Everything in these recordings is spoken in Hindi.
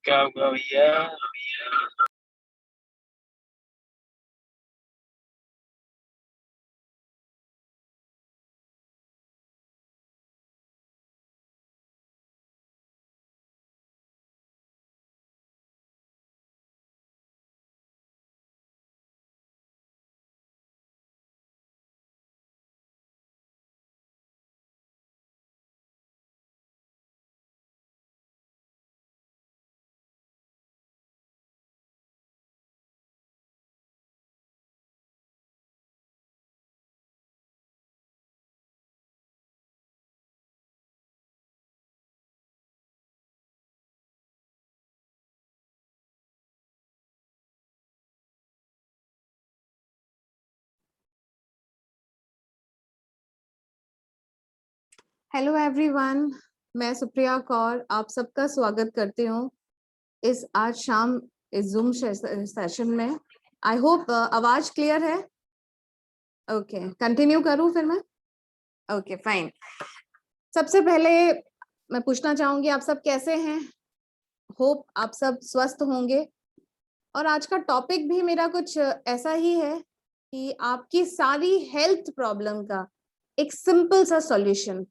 क्या हुआ भैया? हेलो एवरीवन, मैं सुप्रिया कौर आप सबका स्वागत करती हूँ इस आज शाम इस जूम सेशन में। आई होप आवाज क्लियर है। ओके, कंटिन्यू करूँ फिर मैं? Okay fine. सबसे पहले मैं पूछना चाहूंगी आप सब कैसे हैं। होप आप सब स्वस्थ होंगे। और आज का टॉपिक भी मेरा कुछ ऐसा ही है कि आपकी सारी हेल्थ प्रॉब्लम का एक सिंपल सा सॉल्यूशन।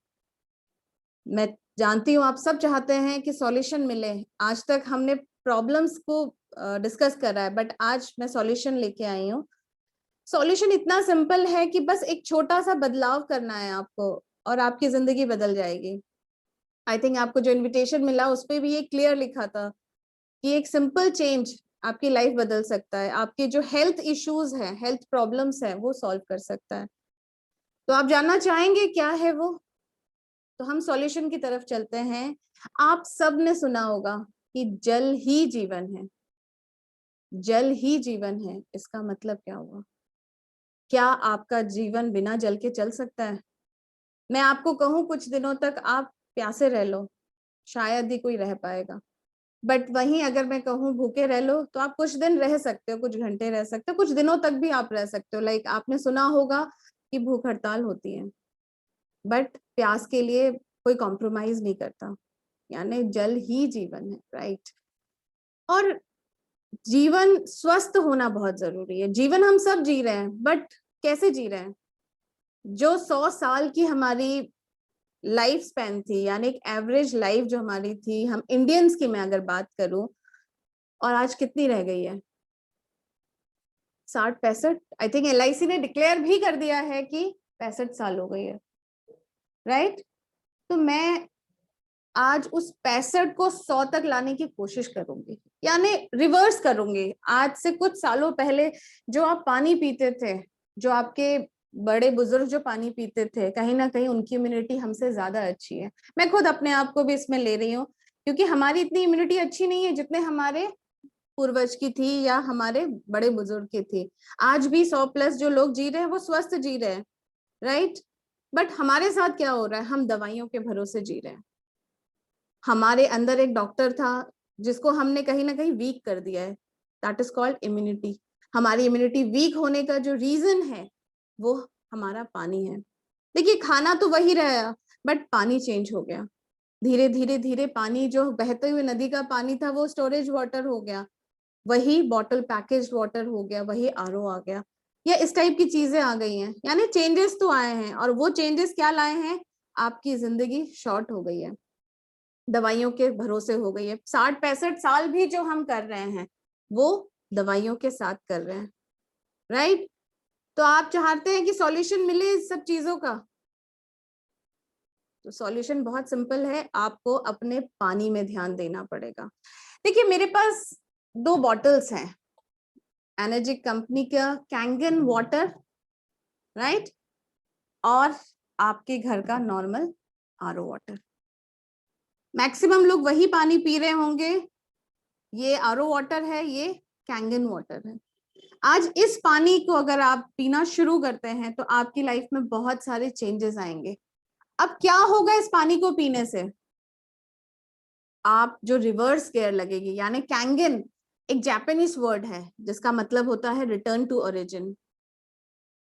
मैं जानती हूँ आप सब चाहते हैं कि सॉल्यूशन मिले। आज तक हमने प्रॉब्लम्स को डिस्कस करा है, बट आज मैं सॉल्यूशन लेके आई हूँ। सॉल्यूशन इतना सिंपल है कि बस एक छोटा सा बदलाव करना है आपको और आपकी जिंदगी बदल जाएगी। आई थिंक आपको जो इनविटेशन मिला उस पर भी ये क्लियर लिखा था कि एक सिंपल चेंज आपकी लाइफ बदल सकता है, आपके जो हेल्थ इश्यूज हैं, हेल्थ प्रॉब्लम्स हैं, वो सॉल्व कर सकता है। तो आप जानना चाहेंगे क्या है वो? तो हम सॉल्यूशन की तरफ चलते हैं। आप सब ने सुना होगा कि जल ही जीवन है। जल ही जीवन है, इसका मतलब क्या हुआ? क्या आपका जीवन बिना जल के चल सकता है? मैं आपको कहूं कुछ दिनों तक आप प्यासे रह लो, शायद ही कोई रह पाएगा। बट वहीं अगर मैं कहूं भूखे रह लो तो आप कुछ दिन रह सकते हो, कुछ घंटे रह सकते हो, कुछ दिनों तक भी आप रह सकते हो। लाइक आपने सुना होगा कि भूख हड़ताल होती है, बट प्यास के लिए कोई कॉम्प्रोमाइज नहीं करता। यानी जल ही जीवन है, राइट? और जीवन स्वस्थ होना बहुत जरूरी है। जीवन हम सब जी रहे हैं, बट कैसे जी रहे हैं? जो 100 साल की हमारी लाइफ स्पैन थी, यानी एक एवरेज लाइफ जो हमारी थी, हम इंडियंस की मैं अगर बात करूं, और आज कितनी रह गई है? 60-65। आई थिंक LIC ने डिक्लेयर भी कर दिया है कि 65 साल हो गई है, राइट? तो मैं आज उस 65 को 100 तक लाने की कोशिश करूंगी, यानी रिवर्स करूंगी। आज से कुछ सालों पहले जो आप पानी पीते थे, जो आपके बड़े बुजुर्ग जो पानी पीते थे, कहीं ना कहीं उनकी इम्यूनिटी हमसे ज्यादा अच्छी है। मैं खुद अपने आप को भी इसमें ले रही हूँ, क्योंकि हमारी इतनी इम्यूनिटी अच्छी नहीं है जितने हमारे पूर्वज की थी या हमारे बड़े बुजुर्ग की थी। आज भी 100+ जो लोग जी रहे हैं वो स्वस्थ जी रहे हैं, राइट? बट हमारे साथ क्या हो रहा है? हम दवाइयों के भरोसे जी रहे हैं। हमारे अंदर एक डॉक्टर था जिसको हमने कहीं ना कहीं वीक कर दिया है। That is called immunity. हमारी इम्यूनिटी वीक होने का जो रीजन है वो हमारा पानी है। देखिए, खाना तो वही रहा, बट पानी चेंज हो गया। धीरे धीरे धीरे पानी जो बहते हुए नदी का पानी था वो स्टोरेज वाटर हो गया, वही बॉटल पैकेज वाटर हो गया, वही RO आ गया, या इस टाइप की चीजें आ गई हैं। यानी चेंजेस तो आए हैं, और वो चेंजेस क्या लाए हैं? आपकी जिंदगी शॉर्ट हो गई है, दवाइयों के भरोसे हो गई है। 60-65 साल भी जो हम कर रहे हैं वो दवाइयों के साथ कर रहे हैं, राइट? तो आप चाहते हैं कि सॉल्यूशन मिले इस सब चीजों का? तो सॉल्यूशन बहुत सिंपल है, आपको अपने पानी में ध्यान देना पड़ेगा। देखिए, मेरे पास 2 बॉटल्स हैं एनर्जी कंपनी का, कैंगन वाटर, राइट? और आपके घर का नॉर्मल RO वाटर। मैक्सिमम लोग वही पानी पी रहे होंगे। ये RO वाटर है, ये कैंगन वाटर है। आज इस पानी को अगर आप पीना शुरू करते हैं तो आपकी लाइफ में बहुत सारे चेंजेस आएंगे। अब क्या होगा इस पानी को पीने से? आप जो रिवर्स केयर लगेगी, यानी कैंगन एक जापानीज वर्ड है जिसका मतलब होता है रिटर्न टू ओरिजिन।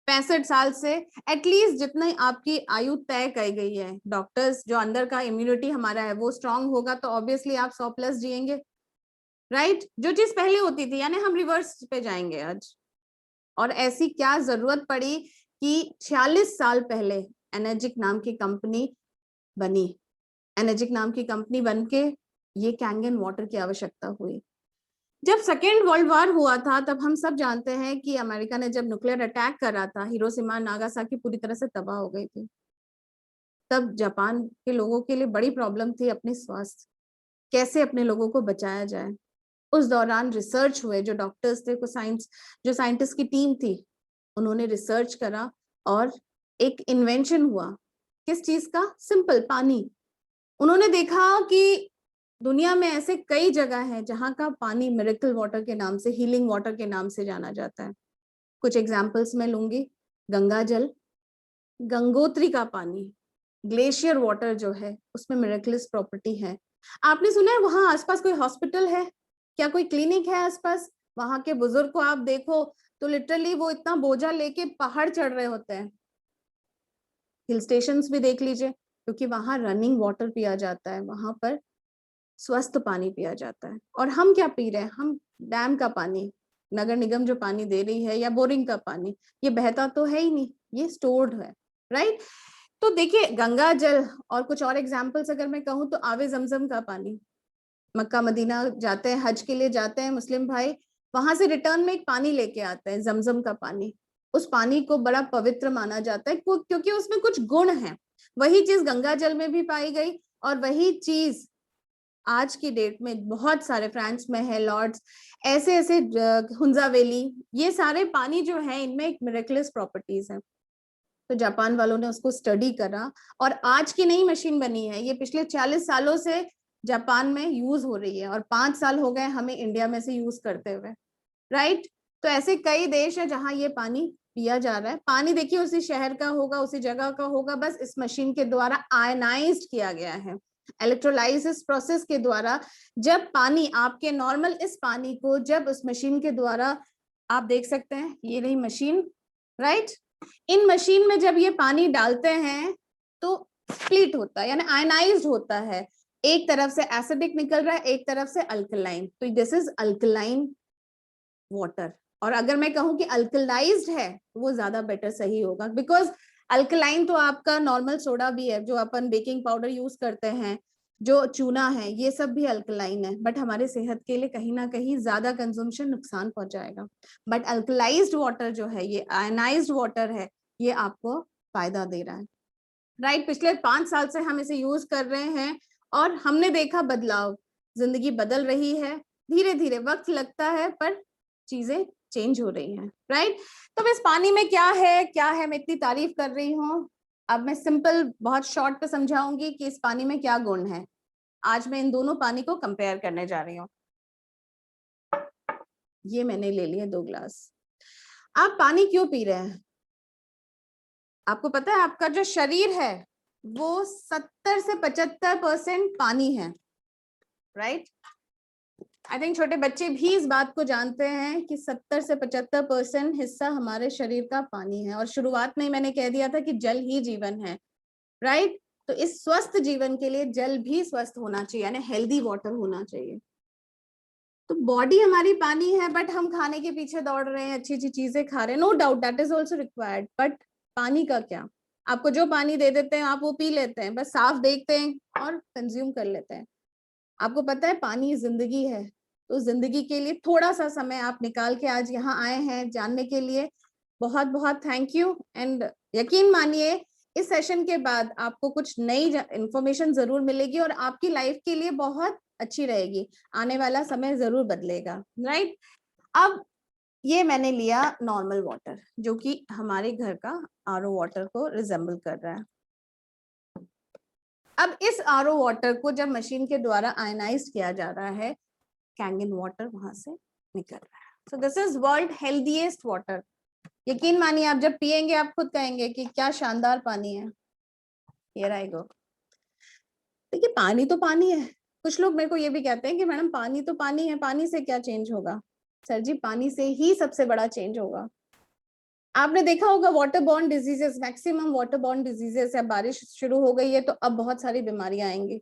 65 साल से एटलीस्ट जितनी आपकी आयु तय की गई है, डॉक्टर्स जो अंदर का इम्यूनिटी हमारा है वो स्ट्रांग होगा तो ऑब्वियसली आप 100+ जिएंगे। राइट? जो चीज पहले होती थी, यानी हम रिवर्स पे जाएंगे आज। और ऐसी क्या जरूरत पड़ी कि 46 साल पहले एनर्जिक नाम की कंपनी बनी। एनर्जिक नाम की कंपनी बनके ये कैंगन वाटर की आवश्यकता हुई। जब सेकेंड वर्ल्ड वॉर हुआ था तब हम सब जानते हैं कि अमेरिका ने जब न्यूक्लियर अटैक करा था, हिरोशिमा नागासाकी पूरी तरह से तबाह हो गई थी। तब जापान के लोगों के लिए बड़ी प्रॉब्लम थी अपनी स्वास्थ्य, कैसे अपने लोगों को बचाया जाए। उस दौरान रिसर्च हुए, जो डॉक्टर्स थे, जो साइंटिस्ट की टीम थी, उन्होंने रिसर्च करा और एक इन्वेंशन हुआ। किस चीज का? सिंपल, पानी। उन्होंने देखा कि दुनिया में ऐसे कई जगह हैं जहां का पानी मिरेकल वाटर के नाम से, हीलिंग वाटर के नाम से जाना जाता है। कुछ एग्जांपल्स मैं लूंगी। गंगा जल, गंगोत्री का पानी, ग्लेशियर वाटर जो है उसमें मिरेकलस प्रॉपर्टी है। आपने सुना है वहां आसपास कोई हॉस्पिटल है क्या, कोई क्लिनिक है आसपास? वहां के बुजुर्ग को आप देखो तो लिटरली वो इतना बोझा लेके पहाड़ चढ़ रहे होते हैं। हिल स्टेशंस भी देख लीजिए, क्योंकि वहां रनिंग वाटर पिया जाता है, वहां पर स्वस्थ पानी पिया जाता है। और हम क्या पी रहे हैं? हम डैम का पानी, नगर निगम जो पानी दे रही है, या बोरिंग का पानी, ये बहता तो है ही नहीं, ये स्टोर्ड है, राइट? तो देखिए, गंगा जल और कुछ और एग्जांपल्स अगर मैं कहूँ तो आवे जमजम का पानी, मक्का मदीना जाते हैं, हज के लिए जाते हैं मुस्लिम भाई, वहां से रिटर्न में एक पानी लेके आते हैं, जमजम का पानी। उस पानी को बड़ा पवित्र माना जाता है क्योंकि उसमें कुछ गुण हैं। वही चीज गंगा जल में भी पाई गई, और वही चीज आज की डेट में बहुत सारे, फ्रांस में है लॉर्ड्स, ऐसे ऐसे हुंजा वैली, ये सारे पानी जो है इनमें एक मिरेकलस प्रॉपर्टीज है। तो जापान वालों ने उसको स्टडी करा, और आज की नई मशीन बनी है, ये पिछले 40 सालों से जापान में यूज हो रही है, और 5 साल हो गए हमें इंडिया में से यूज करते हुए, राइट? तो ऐसे कई देश है जहां ये पानी पिया जा रहा है। पानी देखिए उसी शहर का होगा, उसी जगह का होगा, बस इस मशीन के द्वारा आयनाइज्ड किया गया है, इलेक्ट्रोलाइसिस प्रोसेस के द्वारा। जब पानी आपके नॉर्मल, इस पानी को जब उस मशीन के द्वारा, आप देख सकते हैं ये रही मशीन, राइट? इन मशीन में जब ये पानी डालते हैं तो स्प्लिट होता है, यानी आयनाइज्ड होता है। एक तरफ से एसिडिक निकल रहा है, एक तरफ से अल्कलाइन, तो दिस इज अल्कलाइन वाटर। और अगर मैं कहूं कि अल्कलाइज्ड है तो वो ज्यादा बेटर सही होगा, बिकॉज अल्कलाइन तो आपका नॉर्मल सोडा भी है, जो अपन बेकिंग पाउडर यूज करते हैं, जो चूना है, ये सब भी अल्कलाइन है, बट हमारे सेहत के लिए कहीं ना कहीं ज्यादा कंजम्पशन नुकसान पहुंचाएगा। बट अल्कलाइज्ड वाटर जो है, ये आयनाइज्ड वाटर है, ये आपको फायदा दे रहा है, राइट? पिछले 5 साल से हम इसे यूज कर रहे हैं और हमने देखा बदलाव, जिंदगी बदल रही है। धीरे धीरे वक्त लगता है, पर चीजें चेंज हो रही हैं, राइट? तो इस पानी में क्या है, क्या है, मैं इतनी तारीफ कर रही हूँ, अब मैं सिंपल बहुत शॉर्ट पे समझाऊंगी कि इस पानी में क्या गुण है। आज मैं इन दोनों पानी को कंपेयर करने जा रही हूँ। ये मैंने ले लिए 2 ग्लास। आप पानी क्यों पी रहे हैं? आपको पता है आपका जो शरीर है वो 70 से 75% पानी है, राइट? आई थिंक छोटे बच्चे भी इस बात को जानते हैं कि 70 से 75% हिस्सा हमारे शरीर का पानी है। और शुरुआत में मैंने कह दिया था कि जल ही जीवन है, राइट? तो इस स्वस्थ जीवन के लिए जल भी स्वस्थ होना चाहिए, यानी हेल्दी वाटर होना चाहिए। तो बॉडी हमारी पानी है, बट हम खाने के पीछे दौड़ रहे हैं, अच्छी अच्छी चीजें खा रहे हैं, no doubt that is also required, but पानी का क्या? आपको जो पानी दे देते हैं आप वो पी लेते हैं, बस साफ देखते हैं और कंज्यूम कर लेते हैं। आपको पता है पानी जिंदगी है, तो जिंदगी के लिए थोड़ा सा समय आप निकाल के आज यहाँ आए हैं जानने के लिए, बहुत बहुत थैंक यू। एंड यकीन मानिए इस सेशन के बाद आपको कुछ नई इंफॉर्मेशन जरूर मिलेगी और आपकी लाइफ के लिए बहुत अच्छी रहेगी, आने वाला समय जरूर बदलेगा, राइट? अब ये मैंने लिया नॉर्मल वाटर, जो कि हमारे घर का आरओ वाटर को रिजेंबल कर रहा है। अब इस आरओ वाटर को जब मशीन के द्वारा आयनाइज किया जा रहा है, कैंगन वाटर वहां से निकल रहा है। So this is world healthiest water. यकीन मानिए आप जब पिएंगे आप खुद कहेंगे कि क्या शानदार पानी है। हियर आई गो। देखिए पानी तो पानी है। कुछ लोग मेरे को ये भी कहते हैं कि मैडम पानी तो पानी है, पानी से क्या चेंज होगा? सर जी, पानी से ही सबसे बड़ा चेंज होगा। आपने देखा होगा water borne diseases, maximum water borne diseases, अब बारिश शुरू हो गई है तो अब बहुत सारी बीमारियां आएंगी।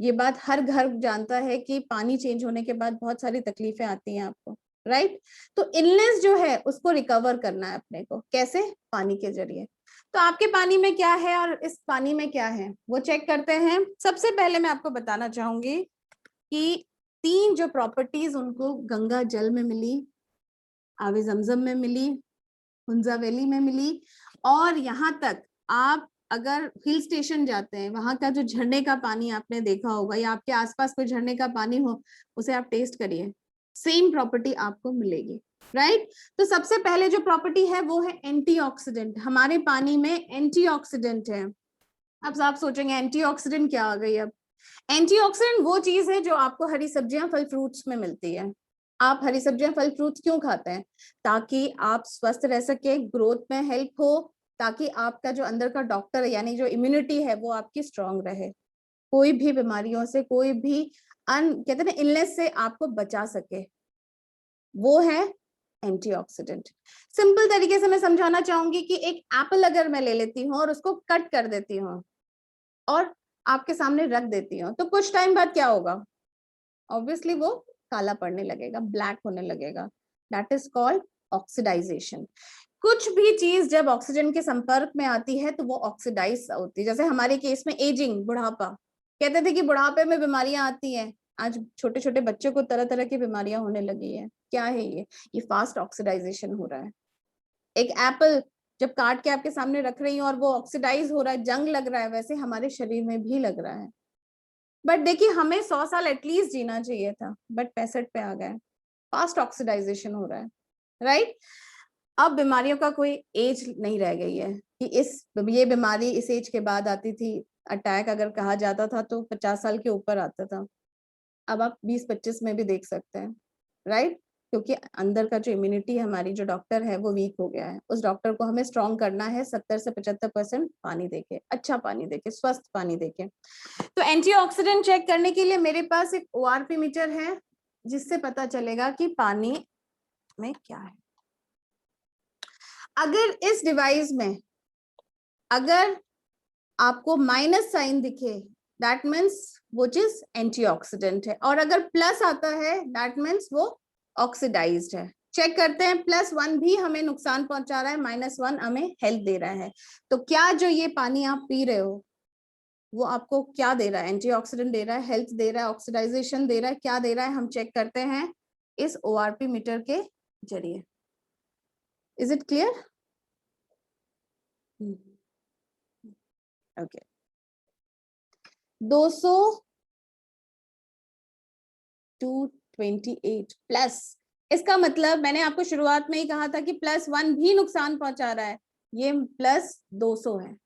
ये बात हर घर जानता है कि पानी चेंज होने के बाद बहुत सारी तकलीफें आती हैं आपको, राइट। तो इलनेस जो है उसको रिकवर करना है अपने को, कैसे? पानी के जरिए। तो आपके पानी में क्या है और इस पानी में क्या है वो चेक करते हैं। सबसे पहले मैं आपको बताना चाहूंगी कि 3 जो प्रॉपर्टीज उनको गंगा जल में मिली, आवे जमजम में मिली, हुंजा वैली में मिली, और यहाँ तक आप अगर हिल स्टेशन जाते हैं वहां का जो झरने का पानी आपने देखा होगा या आपके आसपास कोई झरने का पानी हो, उसे आप टेस्ट करिए, सेम प्रॉपर्टी आपको मिलेगी, राइट। तो सबसे पहले जो प्रॉपर्टी है वो है एंटीऑक्सीडेंट। हमारे पानी में एंटीऑक्सीडेंट है। अब आप सोचेंगे एंटीऑक्सीडेंट क्या आ गई? अब एंटीऑक्सीडेंट वो चीज है जो आपको हरी सब्जियां फल फ्रूट्स में मिलती है। आप हरी सब्जियां फल फ्रूट्स क्यों खाते हैं? ताकि आप स्वस्थ रह सके, ग्रोथ में हेल्प हो, ताकि आपका जो अंदर का डॉक्टर यानी जो इम्यूनिटी है वो आपकी स्ट्रांग रहे, कोई भी बीमारियों से, कोई भी कहते हैं इलनेस से आपको बचा सके, वो है एंटीऑक्सीडेंट। सिंपल तरीके से मैं समझाना चाहूंगी कि एक एप्पल अगर मैं ले लेती हूँ और उसको कट कर देती हूँ और आपके सामने रख देती हूँ, तो कुछ टाइम बाद क्या होगा? ऑब्वियसली वो काला पड़ने लगेगा, ब्लैक होने लगेगा। That is called oxidisation. कुछ भी चीज जब ऑक्सीजन के संपर्क में आती है तो वो ऑक्सीडाइज होती है। जैसे हमारे केस में एजिंग, बुढ़ापा, कहते थे कि बुढ़ापे में बीमारियां आती हैं, आज छोटे छोटे बच्चों को तरह तरह की बीमारियां होने लगी है। क्या है ये फास्ट ऑक्सीडाइजेशन हो रहा है। एक एप्पल जब काट के आपके सामने रख रही हूँ और वो ऑक्सीडाइज हो रहा है, जंग लग रहा है, वैसे हमारे शरीर में भी लग रहा है। बट देखिए हमें 100 साल एटलीस्ट जीना चाहिए था, बट 65 पे आ गए, फास्ट ऑक्सीडाइजेशन हो रहा है, राइट। अब बीमारियों का कोई एज नहीं रह गई है कि ये बीमारी इस एज के बाद आती थी। अटैक अगर कहा जाता था तो 50 साल के ऊपर आता था, अब आप 20-25 में भी देख सकते हैं, राइट। क्योंकि अंदर का जो इम्यूनिटी हमारी जो डॉक्टर है वो वीक हो गया है। उस डॉक्टर को हमें स्ट्रॉन्ग करना है 70 से 75% पानी देके, अच्छा पानी देके, स्वस्थ पानी देके। तो एंटीऑक्सीडेंट चेक करने के लिए मेरे पास एक ओआरपी मीटर है जिससे पता चलेगा कि पानी में क्या है। अगर इस डिवाइस में अगर आपको माइनस साइन दिखे, दैट मीन्स वो चीज एंटीऑक्सीडेंट है, और अगर प्लस आता है दैट मीन्स वो ऑक्सीडाइज्ड है। चेक करते हैं, +1 भी हमें नुकसान पहुंचा रहा है, -1 हमें हेल्थ दे रहा है। तो क्या जो ये पानी आप पी रहे हो वो आपको क्या दे रहा है? एंटीऑक्सीडेंट दे रहा है, हेल्थ दे रहा है, ऑक्सीडाइजेशन दे रहा है, क्या दे रहा है? हम चेक करते हैं इस ओआरपी मीटर के जरिए। Is it clear? Okay. 228 plus, इसका मतलब मैंने आपको शुरुआत में ही कहा था कि +1 भी नुकसान पहुंचा रहा है, ये +200 है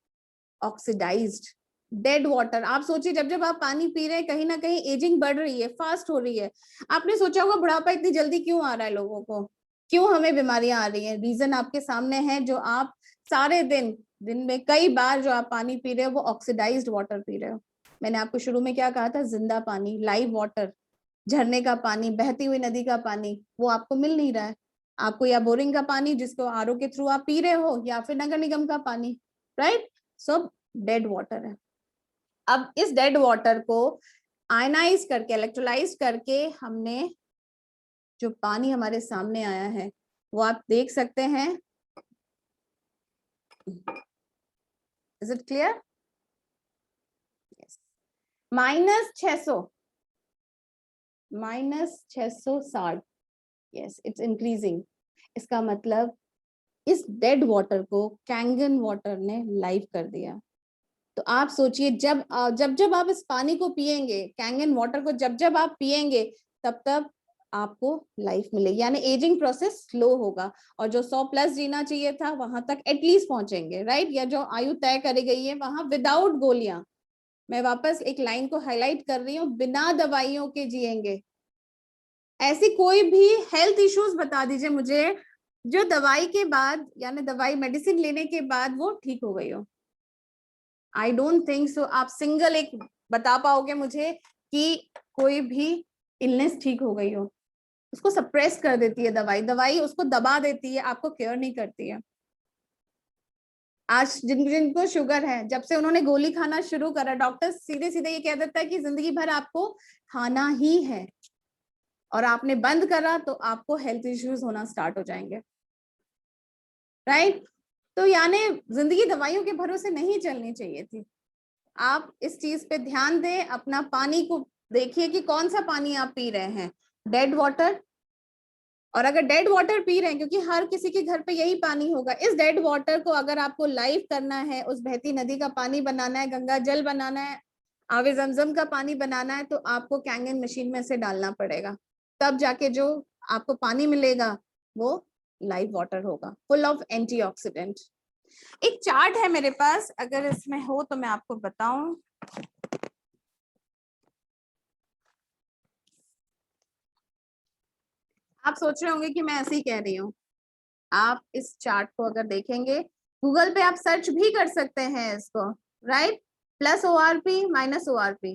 ऑक्सीडाइज्ड डेड वाटर। आप सोचिए जब जब आप पानी पी रहे हैं कहीं ना कहीं एजिंग बढ़ रही है, फास्ट हो रही है। आपने सोचा होगा बुढ़ापा इतनी जल्दी क्यों आ रहा है लोगों को, क्यों हमें बीमारियां आ रही हैं? रीजन आपके सामने है, जो आप सारे दिन में कई बार जो आप पानी पी रहे हो वो ऑक्सीडाइज्ड वाटर पी रहे हो। मैंने आपको शुरू में क्या कहा था? जिंदा पानी, लाइव वाटर, झरने का पानी, बहती हुई नदी का पानी, वो आपको मिल नहीं रहा है। आपको या बोरिंग का पानी जिसको आरओ के थ्रू आप पी रहे हो, या फिर नगर निगम का पानी, राइट। सब डेड वाटर है। अब इस डेड वाटर को आयनाइज करके, इलेक्ट्रोलाइज करके हमने जो पानी हमारे सामने आया है वो आप देख सकते हैं। Is it clear? -600, -660, yes it's increasing. इसका मतलब इस डेड वाटर को कैंगन वाटर ने लाइव कर दिया। तो आप सोचिए जब जब आप इस पानी को पिएंगे, कैंगन वाटर को जब जब आप पिएंगे, तब तब आपको लाइफ मिलेगी, यानी एजिंग प्रोसेस स्लो होगा, और जो 100+ जीना चाहिए था वहां तक एटलीस्ट पहुंचेंगे, राइट। या जो आयु तय करी गई है वहां विदाउट गोलियां, मैं वापस एक लाइन को हाईलाइट कर रही हूँ, बिना दवाइयों के जिएंगे। ऐसी कोई भी हेल्थ इश्यूज बता दीजिए मुझे जो दवाई के बाद, यानी दवाई मेडिसिन लेने के बाद वो ठीक हो गई हो। I don't think so. आप सिंगल एक बता पाओगे मुझे कि कोई भी इलनेस ठीक हो गई हो? उसको सप्रेस कर देती है दवाई, दवाई उसको दबा देती है, आपको केयर नहीं करती है। आज जिनको शुगर है, जब से उन्होंने गोली खाना शुरू करा, डॉक्टर सीधे सीधे ये कह देता है कि जिंदगी भर आपको खाना ही है, और आपने बंद करा तो आपको हेल्थ इश्यूज होना स्टार्ट हो जाएंगे, राइट? तो यानी जिंदगी दवाइयों के भरोसे नहीं चलनी चाहिए थी। आप इस चीज पे ध्यान दें, अपना पानी को देखिए कि कौन सा पानी आप पी रहे हैं, डेड वाटर। और अगर डेड वाटर पी रहे हैं, क्योंकि हर किसी के घर पे यही पानी होगा, इस डेड वाटर को अगर आपको लाइव करना है, उस बहती नदी का पानी बनाना है, गंगा जल बनाना है, आवे जमजम का पानी बनाना है, तो आपको कैंगन मशीन में से डालना पड़ेगा, तब जाके जो आपको पानी मिलेगा वो लाइव वाटर होगा, फुल ऑफ एंटीऑक्सीडेंट। एक चार्ट है मेरे पास, अगर इसमें हो तो मैं आपको बताऊं। आप सोच रहे होंगे कि मैं ऐसे ही कह रही हूँ, आप इस चार्ट को अगर देखेंगे, गूगल पे आप सर्च भी कर सकते हैं इसको, right? Plus ORP minus ORP।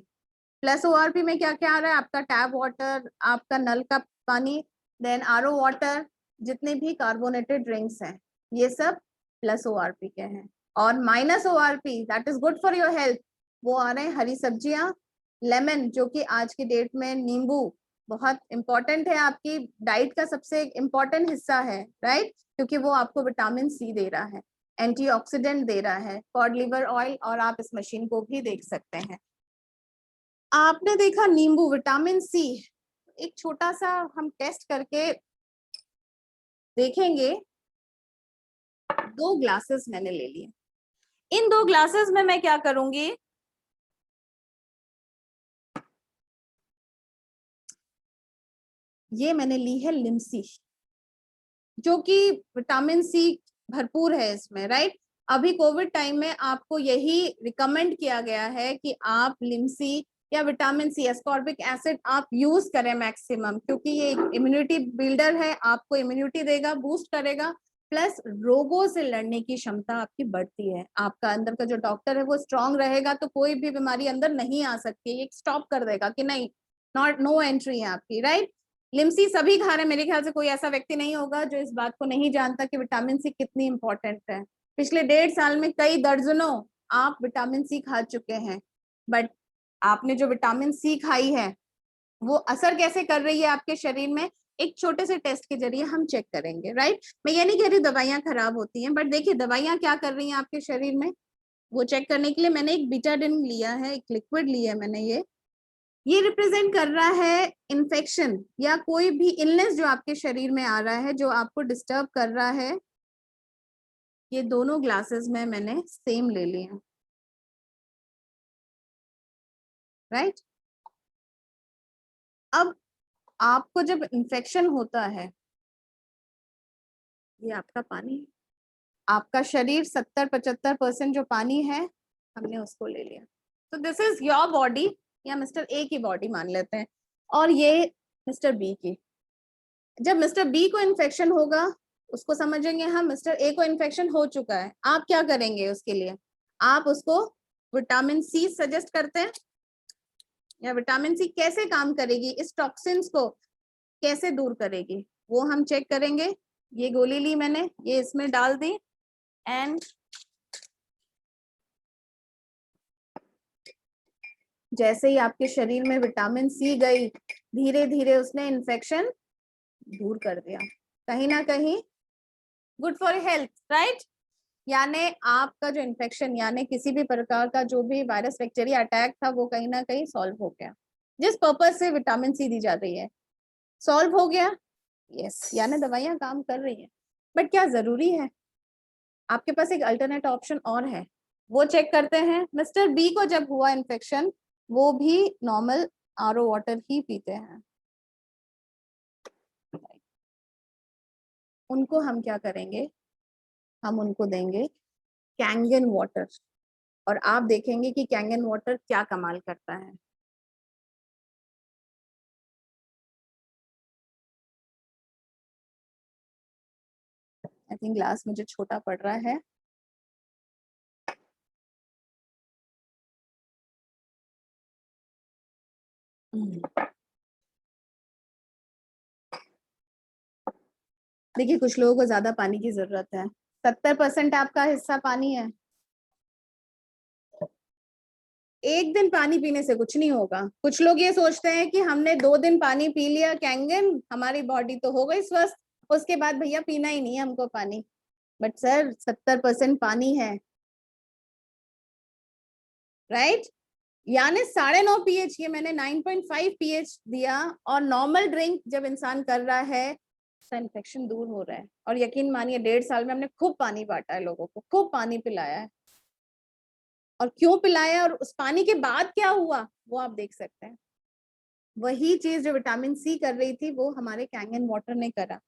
Plus ORP में क्या क्या आ रहा है? आपका टैप वाटर, आपका नल का पानी, देन RO वाटर, जितने भी कार्बोनेटेड ड्रिंक्स हैं, ये सब प्लस ORP के हैं। और minus ORP, that is good for your health, वो आ रहे हैं हरी सब्जियां, लेमन, जो कि आज की डेट में नींबू बहुत इंपॉर्टेंट है, आपकी डाइट का सबसे इम्पोर्टेंट हिस्सा है, राइट? क्योंकि वो आपको विटामिन सी दे रहा है, एंटीऑक्सीडेंट दे रहा है, कॉड लिवर ऑयल, और आप इस मशीन को भी देख सकते हैं। आपने देखा नींबू, विटामिन सी, एक छोटा सा हम टेस्ट करके देखेंगे। 2 ग्लासेस मैंने ले लिए, इन 2 ग्लासेस में मैं क्या करूंगी, ये मैंने ली है लिमसी, जो कि विटामिन सी भरपूर है इसमें, राइट? अभी कोविड टाइम में आपको यही रिकमेंड किया गया है कि आप लिमसी या विटामिन सी, एस्कॉर्बिक एसिड आप यूज करें मैक्सिमम, क्योंकि ये इम्यूनिटी बिल्डर है, आपको इम्यूनिटी देगा, बूस्ट करेगा, प्लस रोगों से लड़ने की क्षमता आपकी बढ़ती है। आपका अंदर का जो डॉक्टर है वो स्ट्रांग रहेगा, तो कोई भी बीमारी अंदर नहीं आ सकती, ये स्टॉप कर देगा कि नहीं, नॉट नो एंट्री है आपकी, राइट? लिमसी सभी खा रहे हैं, मेरे ख्याल से कोई ऐसा व्यक्ति नहीं होगा जो इस बात को नहीं जानता कि विटामिन सी कितनी इंपॉर्टेंट है। पिछले 1.5 साल में कई दर्जनों आप विटामिन सी खा चुके हैं, बट आपने जो विटामिन सी खाई है वो असर कैसे कर रही है आपके शरीर में, एक छोटे से टेस्ट के जरिए हम चेक करेंगे, राइट? मैं ये नहीं कह रही दवाइयां खराब होती हैं, बट देखिए दवाइयां क्या कर रही हैं आपके शरीर में, वो चेक करने के लिए मैंने एक बीटाडिन लिया है, एक लिक्विड लिया है मैंने, ये रिप्रेजेंट कर रहा है इन्फेक्शन या कोई भी इलनेस जो आपके शरीर में आ रहा है, जो आपको डिस्टर्ब कर रहा है। ये दोनों ग्लासेस में मैंने सेम ले लिए, राइट? अब आपको जब इन्फेक्शन होता है, ये आपका पानी, आपका शरीर 70-75% जो पानी है हमने उसको ले लिया, तो दिस इज योर बॉडी, या मिस्टर ए की बॉडी मान लेते हैं, और ये मिस्टर बी की। जब मिस्टर बी को इन्फेक्शन होगा, उसको समझेंगे हम मिस्टर ए को इन्फेक्शन हो चुका है, आप क्या करेंगे उसके लिए? आप उसको विटामिन सी सजेस्ट करते हैं, या विटामिन सी कैसे काम करेगी, इस टॉक्सिन्स को कैसे दूर करेगी, वो हम चेक करेंगे। ये गोली ली मैंने, ये इसमें डाल दी, एंड जैसे ही आपके शरीर में विटामिन सी गई, धीरे धीरे उसने इन्फेक्शन दूर कर दिया, कहीं ना कहीं गुड फॉर हेल्थ, राइट? यानी आपका जो इन्फेक्शन, यानी किसी भी प्रकार का जो भी वायरस बैक्टीरिया अटैक था, वो कहीं ना कहीं सॉल्व हो गया, जिस पर्पज से विटामिन सी दी जा रही है, सॉल्व हो गया। यस, यानी दवाइयां काम कर रही हैं, बट क्या जरूरी है? आपके पास एक अल्टरनेट ऑप्शन और है, वो चेक करते हैं। मिस्टर बी को जब हुआ इन्फेक्शन, वो भी नॉर्मल RO वाटर ही पीते हैं, उनको हम क्या करेंगे, हम उनको देंगे कैंगन वाटर, और आप देखेंगे कि कैंगन वाटर क्या कमाल करता है। आई थिंक ग्लास मुझे छोटा पड़ रहा है। देखिए कुछ लोगों को ज्यादा पानी की जरूरत है, 70% आपका हिस्सा पानी है। एक दिन पानी पीने से कुछ नहीं होगा। कुछ लोग ये सोचते हैं कि हमने 2 दिन पानी पी लिया कैंगन, हमारी बॉडी तो हो गई स्वस्थ, उसके बाद भैया पीना ही नहीं है हमको पानी। बट सर 70% पानी है, राइट? यानी 9.5 pH, ये मैंने 9.5 pH दिया, और नॉर्मल ड्रिंक जब इंसान कर रहा है तो इन्फेक्शन दूर हो रहा है। और यकीन मानिए 1.5 साल में हमने खूब पानी बांटा है, लोगों को खूब पानी पिलाया है। और क्यों पिलाया और उस पानी के बाद क्या हुआ वो आप देख सकते हैं। वही चीज जो विटामिन सी कर रही थी वो हमारे कैंगन वाटर ने करा।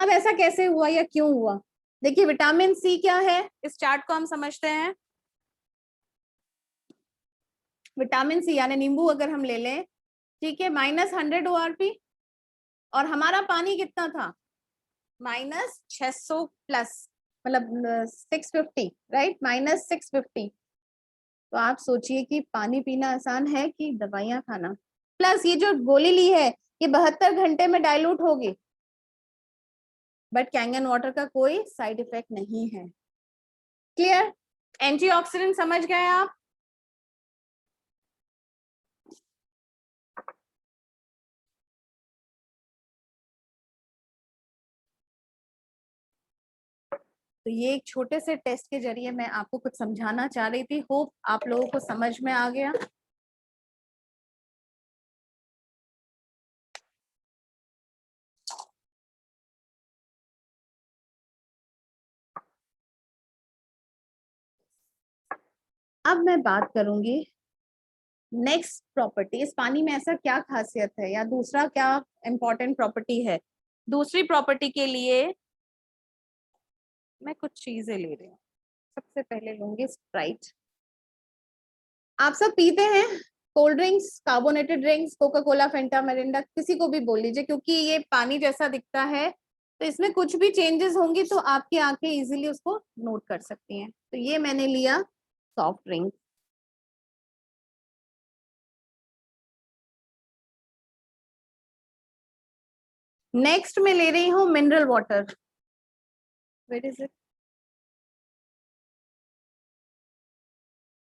अब ऐसा कैसे हुआ या क्यों हुआ? देखिए विटामिन सी क्या है, इस चार्ट को हम समझते हैं। विटामिन सी यानी नींबू अगर हम ले लें, ठीक है, -100 ORP, और हमारा पानी कितना था? -600 प्लस, मतलब 650, राइट, -650। तो आप सोचिए कि पानी पीना आसान है कि दवाइयां खाना। प्लस ये जो गोली ली है ये 72 घंटे में डाइल्यूट होगी, बट कैंगन वाटर का कोई साइड इफेक्ट नहीं है। क्लियर? एंटीऑक्सीडेंट समझ गए आप? तो ये एक छोटे से टेस्ट के जरिए मैं आपको कुछ समझाना चाह रही थी। होप आप लोगों को समझ में आ गया। अब मैं बात करूंगी नेक्स्ट प्रॉपर्टी। इस पानी में ऐसा क्या खासियत है या दूसरा क्या इंपॉर्टेंट प्रॉपर्टी है? दूसरी प्रॉपर्टी के लिए मैं कुछ चीजें ले रही हूँ। सबसे पहले लूंगी स्प्राइट। आप सब पीते हैं cold drinks, carbonated drinks, Coca Cola, Fanta, Mirinda, किसी को भी बोल लीजिए, क्योंकि ये पानी जैसा दिखता है तो इसमें कुछ भी चेंजेस होंगी तो आपकी आंखें इजीली उसको नोट कर सकती हैं। तो ये मैंने लिया सॉफ्ट ड्रिंक। नेक्स्ट मैं ले रही हूँ mineral water. Where is it?